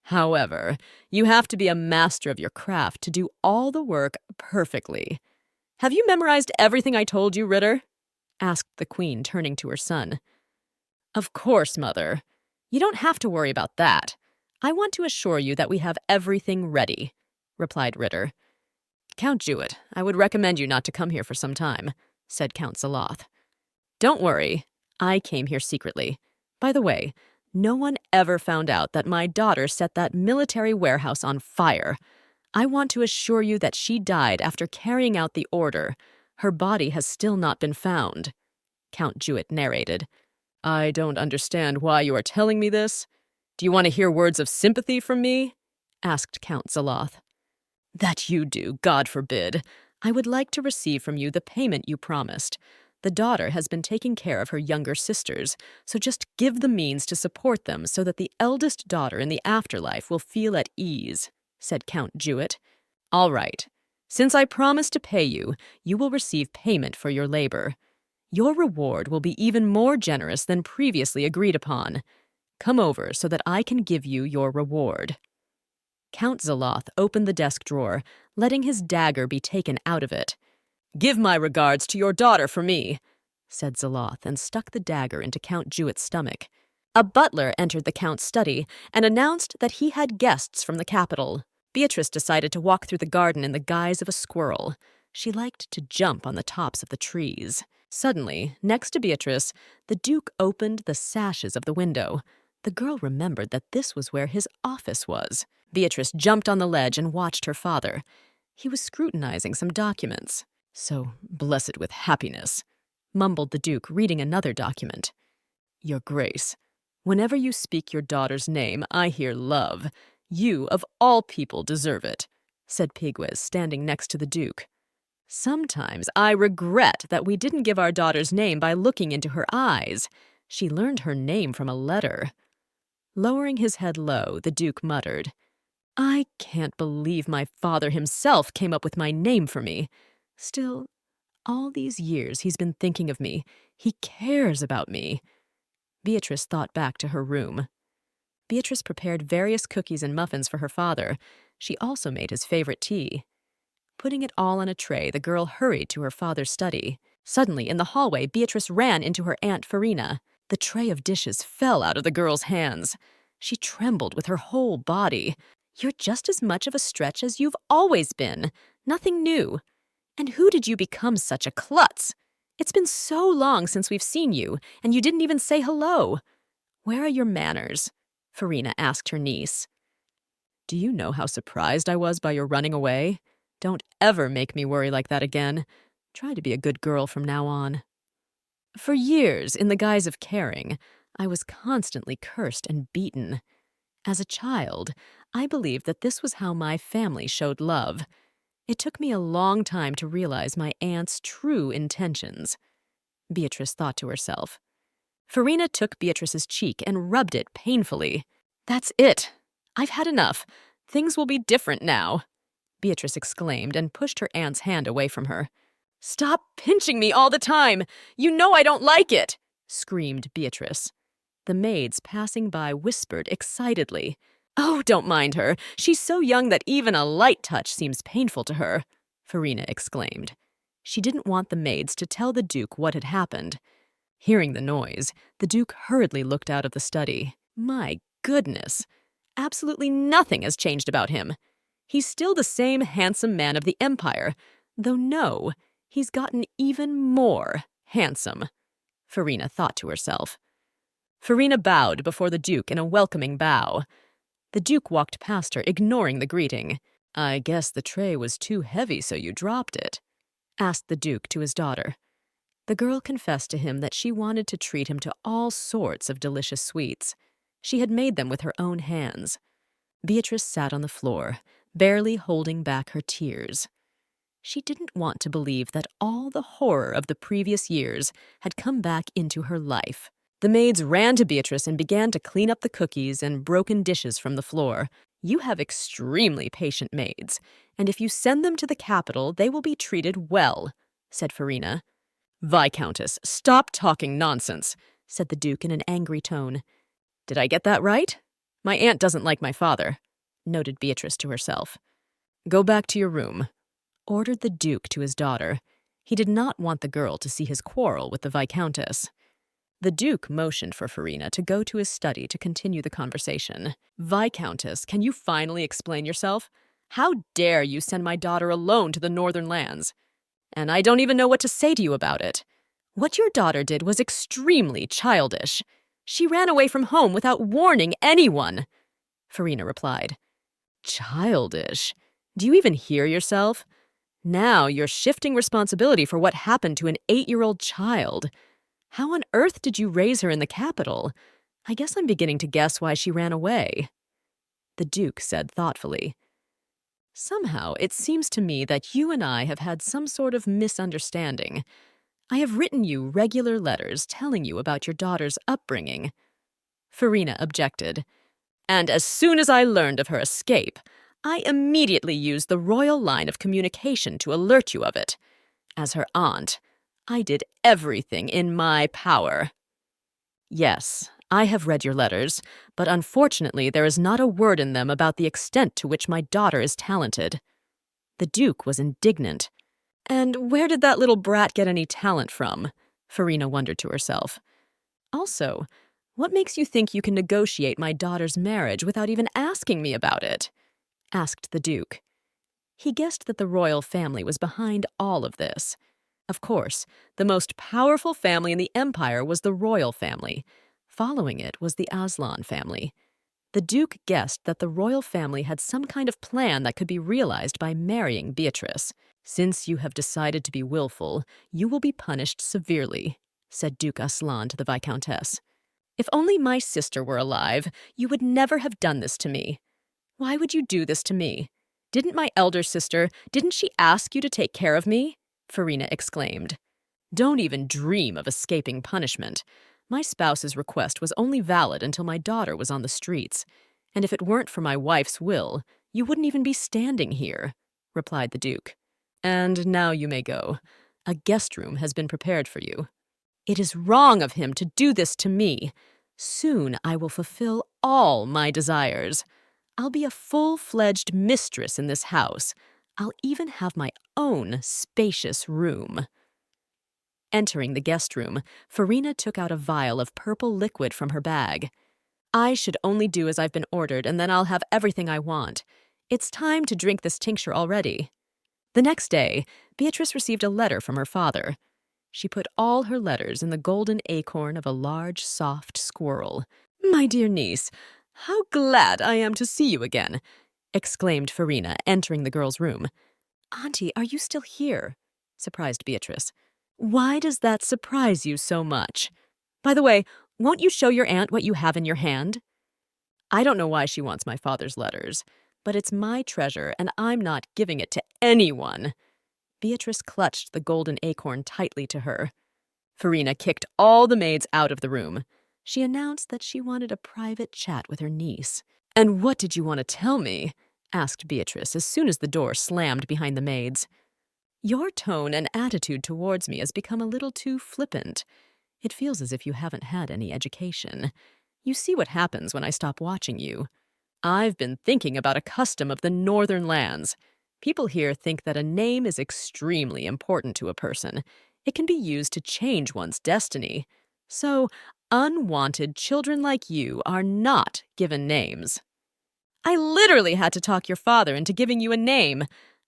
However, you have to be a master of your craft to do all the work perfectly. Have you memorized everything I told you, Ritter? Asked the queen, turning to her son. Of course, Mother. You don't have to worry about that. I want to assure you that we have everything ready, replied Ritter. Count Jewett, I would recommend you not to come here for some time, said Count Zaloth. Don't worry, I came here secretly. By the way, no one ever found out that my daughter set that military warehouse on fire. I want to assure you that she died after carrying out the order. Her body has still not been found, Count Jewett narrated. I don't understand why you are telling me this. Do you want to hear words of sympathy from me? Asked Count Zaloth. That you do, God forbid. I would like to receive from you the payment you promised. The daughter has been taking care of her younger sisters, so just give the means to support them so that the eldest daughter in the afterlife will feel at ease, said Count Jewett. All right. Since I promised to pay you, you will receive payment for your labor. Your reward will be even more generous than previously agreed upon. Come over so that I can give you your reward. Count Zaloth opened the desk drawer, letting his dagger be taken out of it. Give my regards to your daughter for me, said Zaloth, and stuck the dagger into Count Jewett's stomach. A butler entered the Count's study and announced that he had guests from the capital. Beatrice decided to walk through the garden in the guise of a squirrel. She liked to jump on the tops of the trees. Suddenly, next to Beatrice, the Duke opened the sashes of the window. The girl remembered that this was where his office was. Beatrice jumped on the ledge and watched her father. He was scrutinizing some documents. So blessed with happiness, mumbled the Duke, reading another document. Your Grace, whenever you speak your daughter's name, I hear love. You, of all people, deserve it, said Piguez, standing next to the Duke. Sometimes I regret that we didn't give our daughter's name by looking into her eyes. She learned her name from a letter. Lowering his head low, the Duke muttered, I can't believe my father himself came up with my name for me. Still, all these years he's been thinking of me. He cares about me. Beatrice thought back to her room. Beatrice prepared various cookies and muffins for her father. She also made his favorite tea. Putting it all on a tray, the girl hurried to her father's study. Suddenly, in the hallway, Beatrice ran into her Aunt Farina. The tray of dishes fell out of the girl's hands. She trembled with her whole body. You're just as much of a stretch as you've always been. Nothing new. And who did you become such a klutz? It's been so long since we've seen you, and you didn't even say hello. Where are your manners? Farina asked her niece. Do you know how surprised I was by your running away? Don't ever make me worry like that again. Try to be a good girl from now on. For years, in the guise of caring, I was constantly cursed and beaten. As a child, I believed that this was how my family showed love. It took me a long time to realize my aunt's true intentions, Beatrice thought to herself. Farina took Beatrice's cheek and rubbed it painfully. That's it. I've had enough. Things will be different now, Beatrice exclaimed and pushed her aunt's hand away from her. Stop pinching me all the time! You know I don't like it! Screamed Beatrice. The maids passing by whispered excitedly. Oh, don't mind her. She's so young that even a light touch seems painful to her, Farina exclaimed. She didn't want the maids to tell the Duke what had happened. Hearing the noise, the Duke hurriedly looked out of the study. My goodness! Absolutely nothing has changed about him. He's still the same handsome man of the Empire, though no, he's gotten even more handsome, Farina thought to herself. Farina bowed before the Duke in a welcoming bow. The Duke walked past her, ignoring the greeting. I guess the tray was too heavy, so you dropped it, asked the Duke to his daughter. The girl confessed to him that she wanted to treat him to all sorts of delicious sweets. She had made them with her own hands. Beatrice sat on the floor, barely holding back her tears. She didn't want to believe that all the horror of the previous years had come back into her life. The maids ran to Beatrice and began to clean up the cookies and broken dishes from the floor. You have extremely patient maids, and if you send them to the capital, they will be treated well, said Farina. Viscountess, stop talking nonsense, said the Duke in an angry tone. Did I get that right? My aunt doesn't like my father, noted Beatrice to herself. Go back to your room, ordered the Duke to his daughter. He did not want the girl to see his quarrel with the Viscountess. The Duke motioned for Farina to go to his study to continue the conversation. Viscountess, can you finally explain yourself? How dare you send my daughter alone to the northern lands? And I don't even know what to say to you about it. What your daughter did was extremely childish. She ran away from home without warning anyone, Farina replied. Childish? Do you even hear yourself? Now you're shifting responsibility for what happened to an 8-year-old child. How on earth did you raise her in the capital? I guess I'm beginning to guess why she ran away. The Duke said thoughtfully. Somehow, it seems to me that you and I have had some sort of misunderstanding. I have written you regular letters telling you about your daughter's upbringing. Farina objected. And as soon as I learned of her escape, I immediately used the royal line of communication to alert you of it. As her aunt, I did everything in my power. Yes, I have read your letters, but unfortunately there is not a word in them about the extent to which my daughter is talented. The Duke was indignant. And where did that little brat get any talent from? Farina wondered to herself. Also, what makes you think you can negotiate my daughter's marriage without even asking me about it? Asked the Duke. He guessed that the royal family was behind all of this. Of course, the most powerful family in the empire was the royal family. Following it was the Aslan family. The Duke guessed that the royal family had some kind of plan that could be realized by marrying Beatrice. Since you have decided to be willful, you will be punished severely, said Duke Aslan to the Viscountess. If only my sister were alive, you would never have done this to me. Why would you do this to me? Didn't my elder sister, didn't she ask you to take care of me? Farina exclaimed. Don't even dream of escaping punishment. My spouse's request was only valid until my daughter was on the streets. And if it weren't for my wife's will, you wouldn't even be standing here, replied the Duke. And now you may go. A guest room has been prepared for you. It is wrong of him to do this to me. Soon I will fulfill all my desires. I'll be a full-fledged mistress in this house. I'll even have my own spacious room. Entering the guest room, Farina took out a vial of purple liquid from her bag. I should only do as I've been ordered, and then I'll have everything I want. It's time to drink this tincture already. The next day, Beatrice received a letter from her father. She put all her letters in the golden acorn of a large, soft squirrel. My dear niece, how glad I am to see you again, exclaimed Farina, entering the girl's room. Auntie, are you still here? Surprised Beatrice. Why does that surprise you so much? By the way, won't you show your aunt what you have in your hand? I don't know why she wants my father's letters, but it's my treasure and I'm not giving it to anyone. Beatrice clutched the golden acorn tightly to her. Farina kicked all the maids out of the room. She announced that she wanted a private chat with her niece. And what did you want to tell me? Asked Beatrice as soon as the door slammed behind the maids. Your tone and attitude towards me has become a little too flippant. It feels as if you haven't had any education. You see what happens when I stop watching you. I've been thinking about a custom of the northern lands. People here think that a name is extremely important to a person. It can be used to change one's destiny. So, unwanted children like you are not given names. I literally had to talk your father into giving you a name.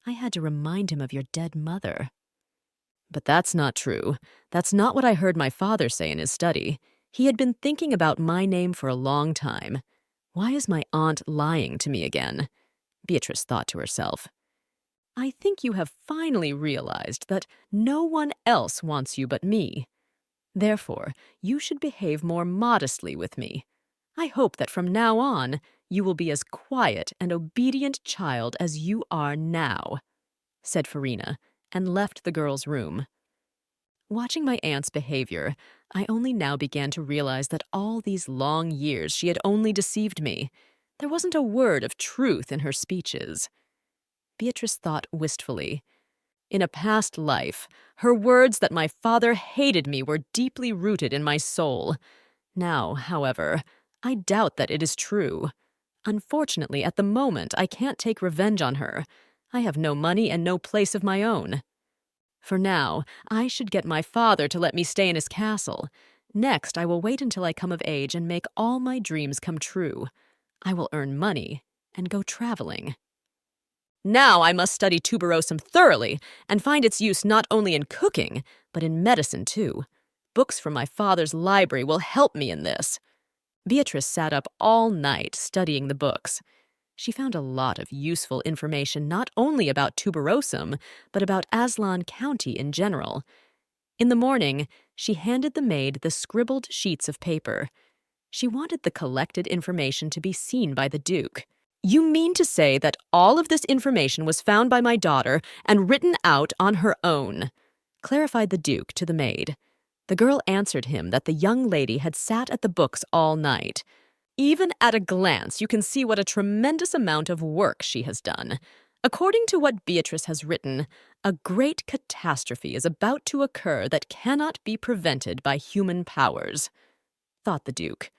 I had to remind him of your dead mother. But that's not true. That's not what I heard my father say in his study. He had been thinking about my name for a long time. Why is my aunt lying to me again? Beatrice thought to herself. I think you have finally realized that no one else wants you but me. Therefore, you should behave more modestly with me. I hope that from now on, you will be as quiet and obedient child as you are now, said Farina, and left the girl's room. Watching my aunt's behavior, I only now began to realize that all these long years she had only deceived me. There wasn't a word of truth in her speeches. Beatrice thought wistfully. In a past life, her words that my father hated me were deeply rooted in my soul. Now, however, I doubt that it is true. Unfortunately, at the moment, I can't take revenge on her. I have no money and no place of my own. For now, I should get my father to let me stay in his castle. Next, I will wait until I come of age and make all my dreams come true. I will earn money and go traveling. Now I must study tuberosum thoroughly and find its use not only in cooking, but in medicine too. Books from my father's library will help me in this. Beatrice sat up all night studying the books. She found a lot of useful information not only about tuberosum, but about Aslan County in general. In the morning, she handed the maid the scribbled sheets of paper. She wanted the collected information to be seen by the Duke. "You mean to say that all of this information was found by my daughter and written out on her own?" clarified the Duke to the maid. The girl answered him that the young lady had sat at the books all night. "Even at a glance, you can see what a tremendous amount of work she has done. According to what Beatrice has written, a great catastrophe is about to occur that cannot be prevented by human powers," thought the Duke.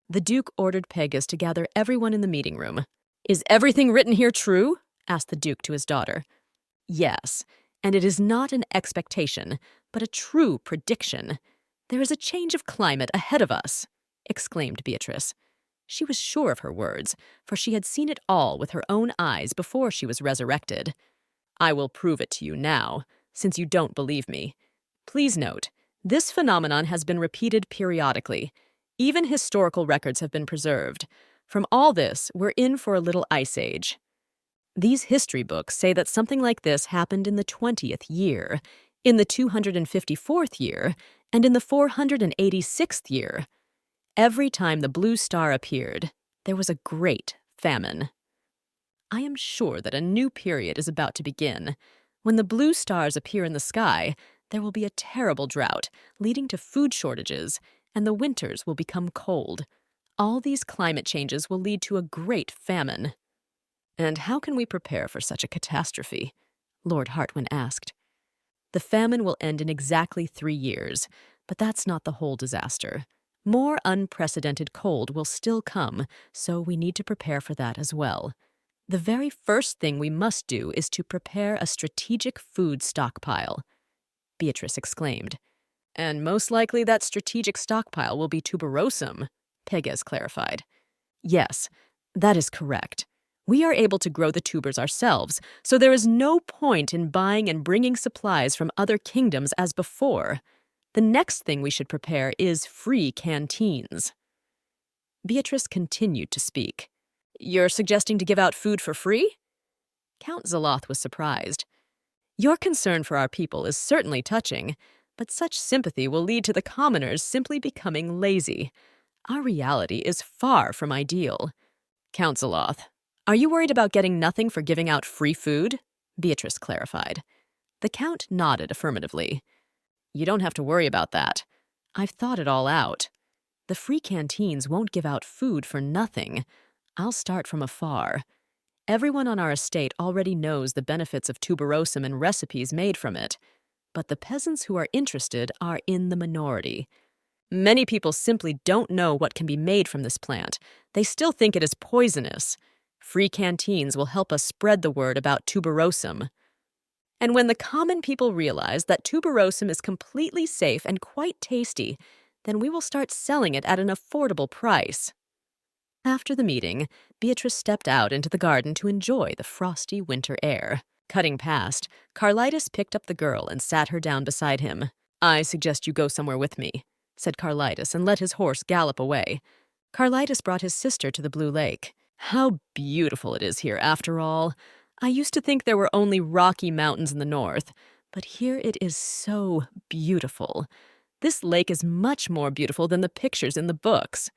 The Duke ordered Pegas to gather everyone in the meeting room. "Is everything written here true?" asked the Duke to his daughter. "Yes, and it is not an expectation, but a true prediction. There is a change of climate ahead of us," exclaimed Beatrice. She was sure of her words, for she had seen it all with her own eyes before she was resurrected. "I will prove it to you now, since you don't believe me. Please note, this phenomenon has been repeated periodically. Even historical records have been preserved. From all this, we're in for a little ice age." These history books say that something like this happened in the 20th year, in the 254th year, and in the 486th year. Every time the blue star appeared, there was a great famine. I am sure that a new period is about to begin. When the blue stars appear in the sky, there will be a terrible drought, leading to food shortages, and the winters will become cold. All these climate changes will lead to a great famine. "And how can we prepare for such a catastrophe?" Lord Hartwin asked. "The famine will end in exactly 3 years, but that's not the whole disaster. More unprecedented cold will still come, so we need to prepare for that as well. The very first thing we must do is to prepare a strategic food stockpile," Beatrice exclaimed. "And most likely that strategic stockpile will be tuberosum," Pegas clarified. "Yes, that is correct. We are able to grow the tubers ourselves, so there is no point in buying and bringing supplies from other kingdoms as before. The next thing we should prepare is free canteens." Beatrice continued to speak. "You're suggesting to give out food for free?" Count Zaloth was surprised. "Your concern for our people is certainly touching, but such sympathy will lead to the commoners simply becoming lazy. Our reality is far from ideal." "Count Zaloth, are you worried about getting nothing for giving out free food?" Beatrice clarified. The Count nodded affirmatively. "You don't have to worry about that. I've thought it all out. The free canteens won't give out food for nothing. I'll start from afar. Everyone on our estate already knows the benefits of tuberosum and recipes made from it, but the peasants who are interested are in the minority. Many people simply don't know what can be made from this plant. They still think it is poisonous. Free canteens will help us spread the word about tuberosum. And when the common people realize that tuberosum is completely safe and quite tasty, then we will start selling it at an affordable price." After the meeting, Beatrice stepped out into the garden to enjoy the frosty winter air. Cutting past, Carlitis picked up the girl and sat her down beside him. "I suggest you go somewhere with me," said Carlitis, and let his horse gallop away. Carlitis brought his sister to the Blue Lake. "How beautiful it is here, after all. I used to think there were only rocky mountains in the north, but here it is so beautiful. This lake is much more beautiful than the pictures in the books."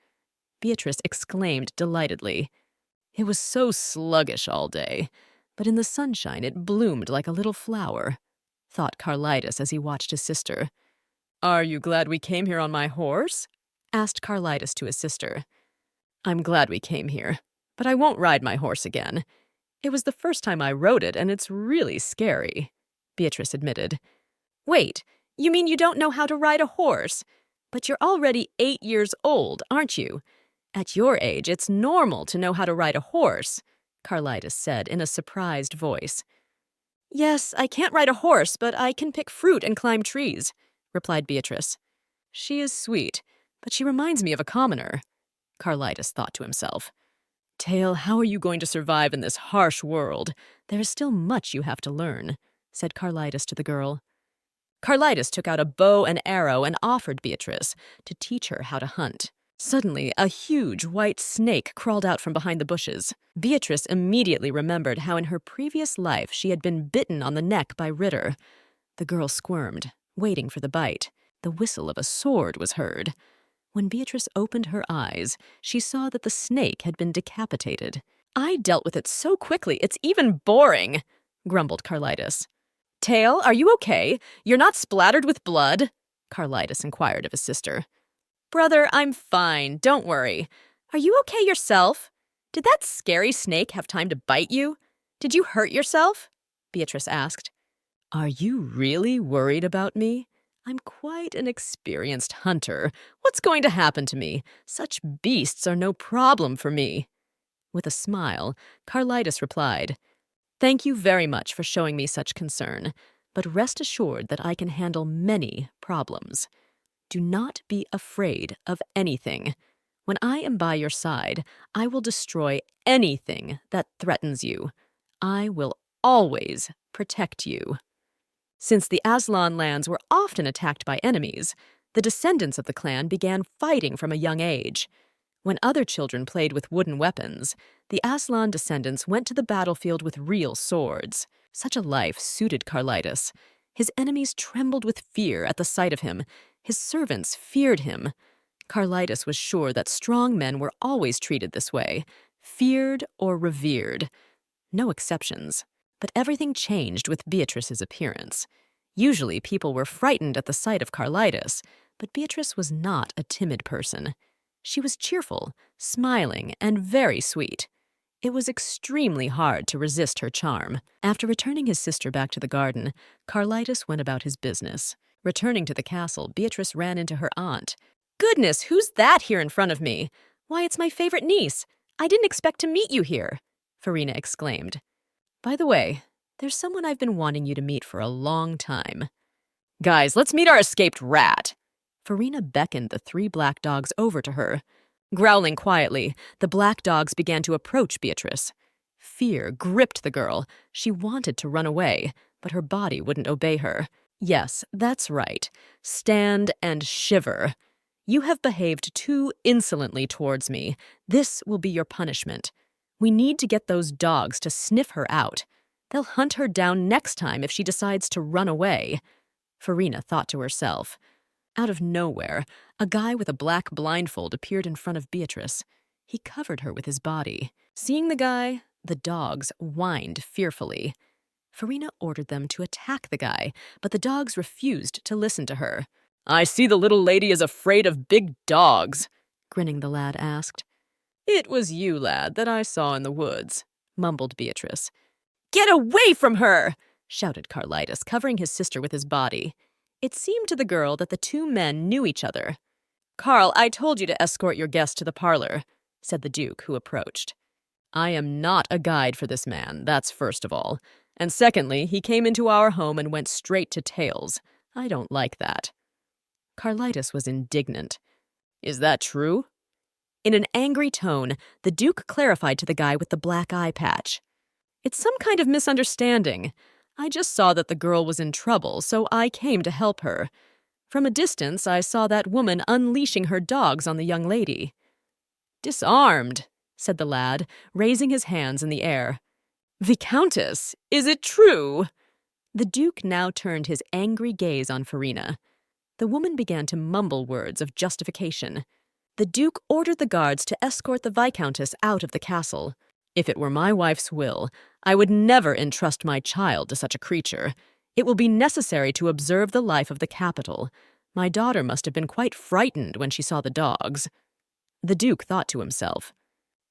Beatrice exclaimed delightedly. "It was so sluggish all day, but in the sunshine it bloomed like a little flower," thought Carlitis as he watched his sister. "Are you glad we came here on my horse?" asked Carlitis to his sister. "I'm glad we came here, but I won't ride my horse again. It was the first time I rode it, and it's really scary," Beatrice admitted. "Wait, you mean you don't know how to ride a horse? But you're already 8 years old, aren't you? At your age, it's normal to know how to ride a horse, Carlitas said in a surprised voice. Yes, I can't ride a horse, but I can pick fruit and climb trees, replied Beatrice. She is sweet, but she reminds me of a commoner, Carlitas thought to himself. Tail, how are you going to survive in this harsh world? There is still much you have to learn, said Carlitas to the girl. Carlitas took out a bow and arrow and offered Beatrice to teach her how to hunt. Suddenly, a huge white snake crawled out from behind the bushes. Beatrice immediately remembered how in her previous life she had been bitten on the neck by Ritter. The girl squirmed, waiting for the bite. The whistle of a sword was heard. When Beatrice opened her eyes, she saw that the snake had been decapitated. I dealt with it so quickly, it's even boring, grumbled Carlitas. Tail, are you okay? You're not splattered with blood? Carlitas inquired of his sister. Brother, I'm fine, don't worry. Are you okay yourself? Did that scary snake have time to bite you? Did you hurt yourself? Beatrice asked. Are you really worried about me? I'm quite an experienced hunter. What's going to happen to me? Such beasts are no problem for me. With a smile, Carlitas replied, Thank you very much for showing me such concern, but rest assured that I can handle many problems. Do not be afraid of anything. When I am by your side, I will destroy anything that threatens you. I will always protect you. Since the Aslan lands were often attacked by enemies, the descendants of the clan began fighting from a young age. When other children played with wooden weapons, the Aslan descendants went to the battlefield with real swords. Such a life suited Carlitas. His enemies trembled with fear at the sight of him. His servants feared him. Carlitas was sure that strong men were always treated this way, feared or revered. No exceptions. But everything changed with Beatrice's appearance. Usually people were frightened at the sight of Carlitas, but Beatrice was not a timid person. She was cheerful, smiling, and very sweet. It was extremely hard to resist her charm. After returning his sister back to the garden, Carlitas went about his business. Returning to the castle, Beatrice ran into her aunt. Goodness, who's that here in front of me? Why, it's my favorite niece. I didn't expect to meet you here, Farina exclaimed. By the way, there's someone I've been wanting you to meet for a long time. Guys, let's meet our escaped rat. Farina beckoned the 3 black dogs over to her. Growling quietly, the black dogs began to approach Beatrice. Fear gripped the girl. She wanted to run away, but her body wouldn't obey her. Yes, that's right. Stand and shiver. You have behaved too insolently towards me. This will be your punishment. We need to get those dogs to sniff her out. They'll hunt her down next time if she decides to run away. Farina thought to herself. Out of nowhere, a guy with a black blindfold appeared in front of Beatrice. He covered her with his body. Seeing the guy, the dogs whined fearfully. Farina ordered them to attack the guy, but the dogs refused to listen to her. I see the little lady is afraid of big dogs, grinning the lad asked. It was you, lad, that I saw in the woods, mumbled Beatrice. Get away from her, shouted Carlitas, covering his sister with his body. It seemed to the girl that the 2 men knew each other. Carl, I told you to escort your guest to the parlor, said the Duke, who approached. I am not a guide for this man, that's first of all. And secondly, he came into our home and went straight to Tails. I don't like that. Carlitas was indignant. Is that true? In an angry tone, the Duke clarified to the guy with the black eye patch. It's some kind of misunderstanding. I just saw that the girl was in trouble, so I came to help her. From a distance, I saw that woman unleashing her dogs on the young lady. Disarmed, said the lad, raising his hands in the air. Viscountess, is it true? The Duke now turned his angry gaze on Farina. The woman began to mumble words of justification. The Duke ordered the guards to escort the Viscountess out of the castle. If it were my wife's will, I would never entrust my child to such a creature. It will be necessary to observe the life of the capital. My daughter must have been quite frightened when she saw the dogs. The Duke thought to himself,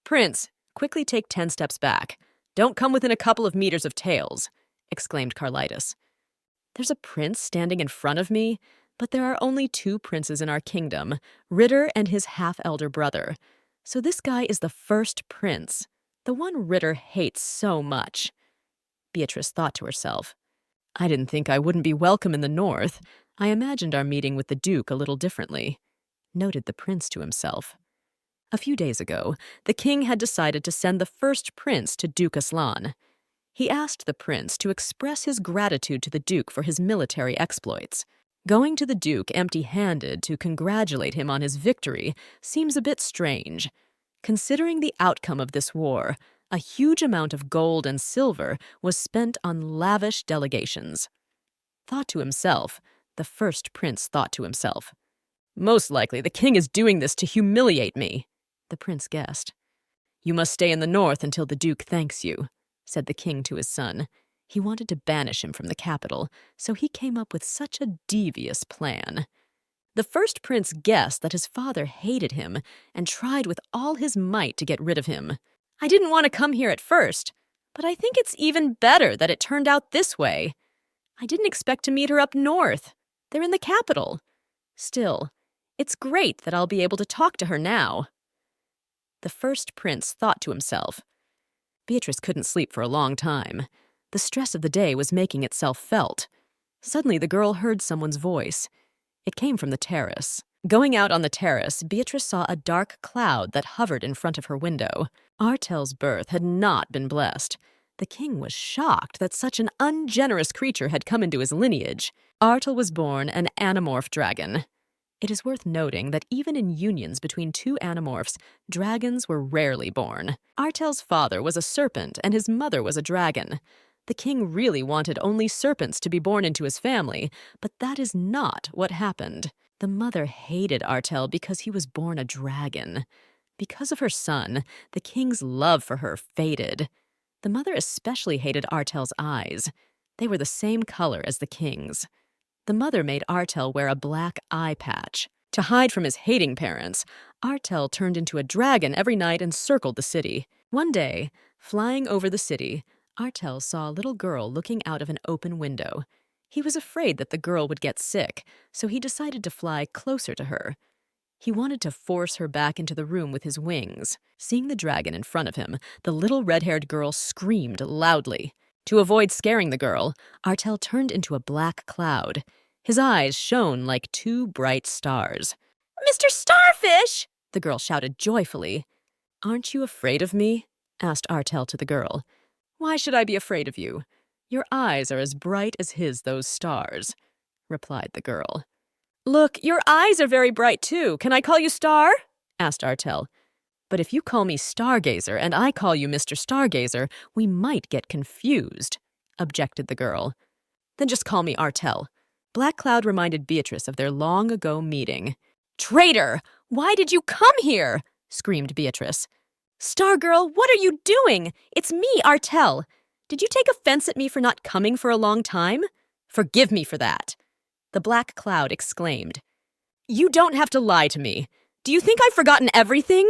Prince, quickly take 10 steps back. Don't come within a couple of meters of Tails, exclaimed Carlitas. There's a prince standing in front of me, but there are only 2 princes in our kingdom, Ritter and his half-elder brother. So this guy is the first prince, the one Ritter hates so much. Beatrice thought to herself. I didn't think I wouldn't be welcome in the north. I imagined our meeting with the Duke a little differently, noted the prince to himself. A few days ago, the king had decided to send the first prince to Duke Aslan. He asked the prince to express his gratitude to the Duke for his military exploits. Going to the Duke empty-handed to congratulate him on his victory seems a bit strange. Considering the outcome of this war, a huge amount of gold and silver was spent on lavish delegations. Thought to himself, the first prince thought to himself. Most likely the king is doing this to humiliate me, the prince guessed. You must stay in the north until the Duke thanks you, said the king to his son. He wanted to banish him from the capital, so he came up with such a devious plan. The first prince guessed that his father hated him and tried with all his might to get rid of him. I didn't want to come here at first, but I think it's even better that it turned out this way. I didn't expect to meet her up north. They're in the capital. Still, it's great that I'll be able to talk to her now. The first prince thought to himself. Beatrice couldn't sleep for a long time. The stress of the day was making itself felt. Suddenly the girl heard someone's voice. It came from the terrace. Going out on the terrace, Beatrice saw a dark cloud that hovered in front of her window. Artel's birth had not been blessed. The king was shocked that such an ungenerous creature had come into his lineage. Artel was born an animorph dragon. It is worth noting that even in unions between two animorphs, dragons were rarely born. Artel's father was a serpent and his mother was a dragon. The king really wanted only serpents to be born into his family, but that is not what happened. The mother hated Artel because he was born a dragon. Because of her son, the king's love for her faded. The mother especially hated Artel's eyes. They were the same color as the king's. The mother made Artel wear a black eye patch. To hide from his hating parents, Artel turned into a dragon every night and circled the city. One day, flying over the city, Artel saw a little girl looking out of an open window. He was afraid that the girl would get sick, so he decided to fly closer to her. He wanted to force her back into the room with his wings. Seeing the dragon in front of him, the little red-haired girl screamed loudly. To avoid scaring the girl, Artel turned into a black cloud. His eyes shone like two bright stars. "Mr. Starfish!" the girl shouted joyfully. "Aren't you afraid of me?" asked Artel to the girl. "Why should I be afraid of you? Your eyes are as bright as those stars," replied the girl. "Look, your eyes are very bright too. Can I call you Star?" asked Artel. "But if you call me Stargazer and I call you Mr. Stargazer, we might get confused," objected the girl. "Then just call me Artel." Black Cloud reminded Beatrice of their long-ago meeting. "Traitor! Why did you come here?" screamed Beatrice. "Stargirl, what are you doing? It's me, Artel. Did you take offense at me for not coming for a long time? Forgive me for that," the Black Cloud exclaimed. "You don't have to lie to me. Do you think I've forgotten everything?"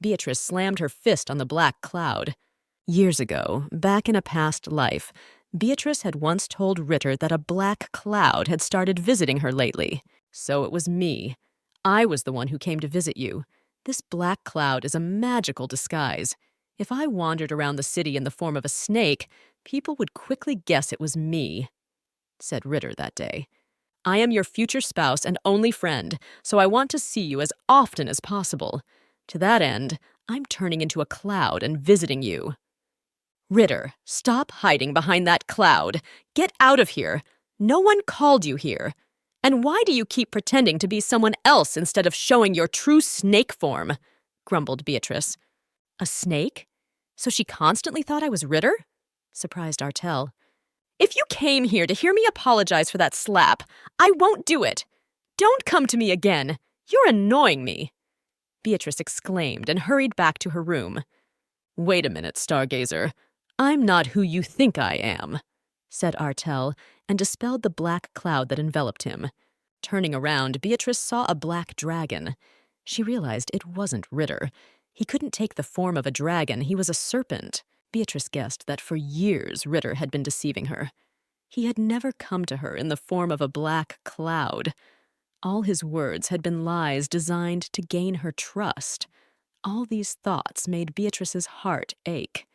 Beatrice slammed her fist on the Black Cloud. Years ago, back in a past life, Beatrice had once told Ritter that a black cloud had started visiting her lately. "So it was me. I was the one who came to visit you. This black cloud is a magical disguise. If I wandered around the city in the form of a snake, people would quickly guess it was me," said Ritter that day. "I am your future spouse and only friend, so I want to see you as often as possible. To that end, I'm turning into a cloud and visiting you." "Ritter, stop hiding behind that cloud. Get out of here. No one called you here. And why do you keep pretending to be someone else instead of showing your true snake form?" grumbled Beatrice. "A snake? So she constantly thought I was Ritter?" surprised Artel. "If you came here to hear me apologize for that slap, I won't do it. Don't come to me again. You're annoying me," Beatrice exclaimed and hurried back to her room. "Wait a minute, Stargazer. I'm not who you think I am," said Artel, and dispelled the black cloud that enveloped him. Turning around, Beatrice saw a black dragon. She realized it wasn't Ritter. He couldn't take the form of a dragon. He was a serpent. Beatrice guessed that for years Ritter had been deceiving her. He had never come to her in the form of a black cloud. All his words had been lies designed to gain her trust. All these thoughts made Beatrice's heart ache.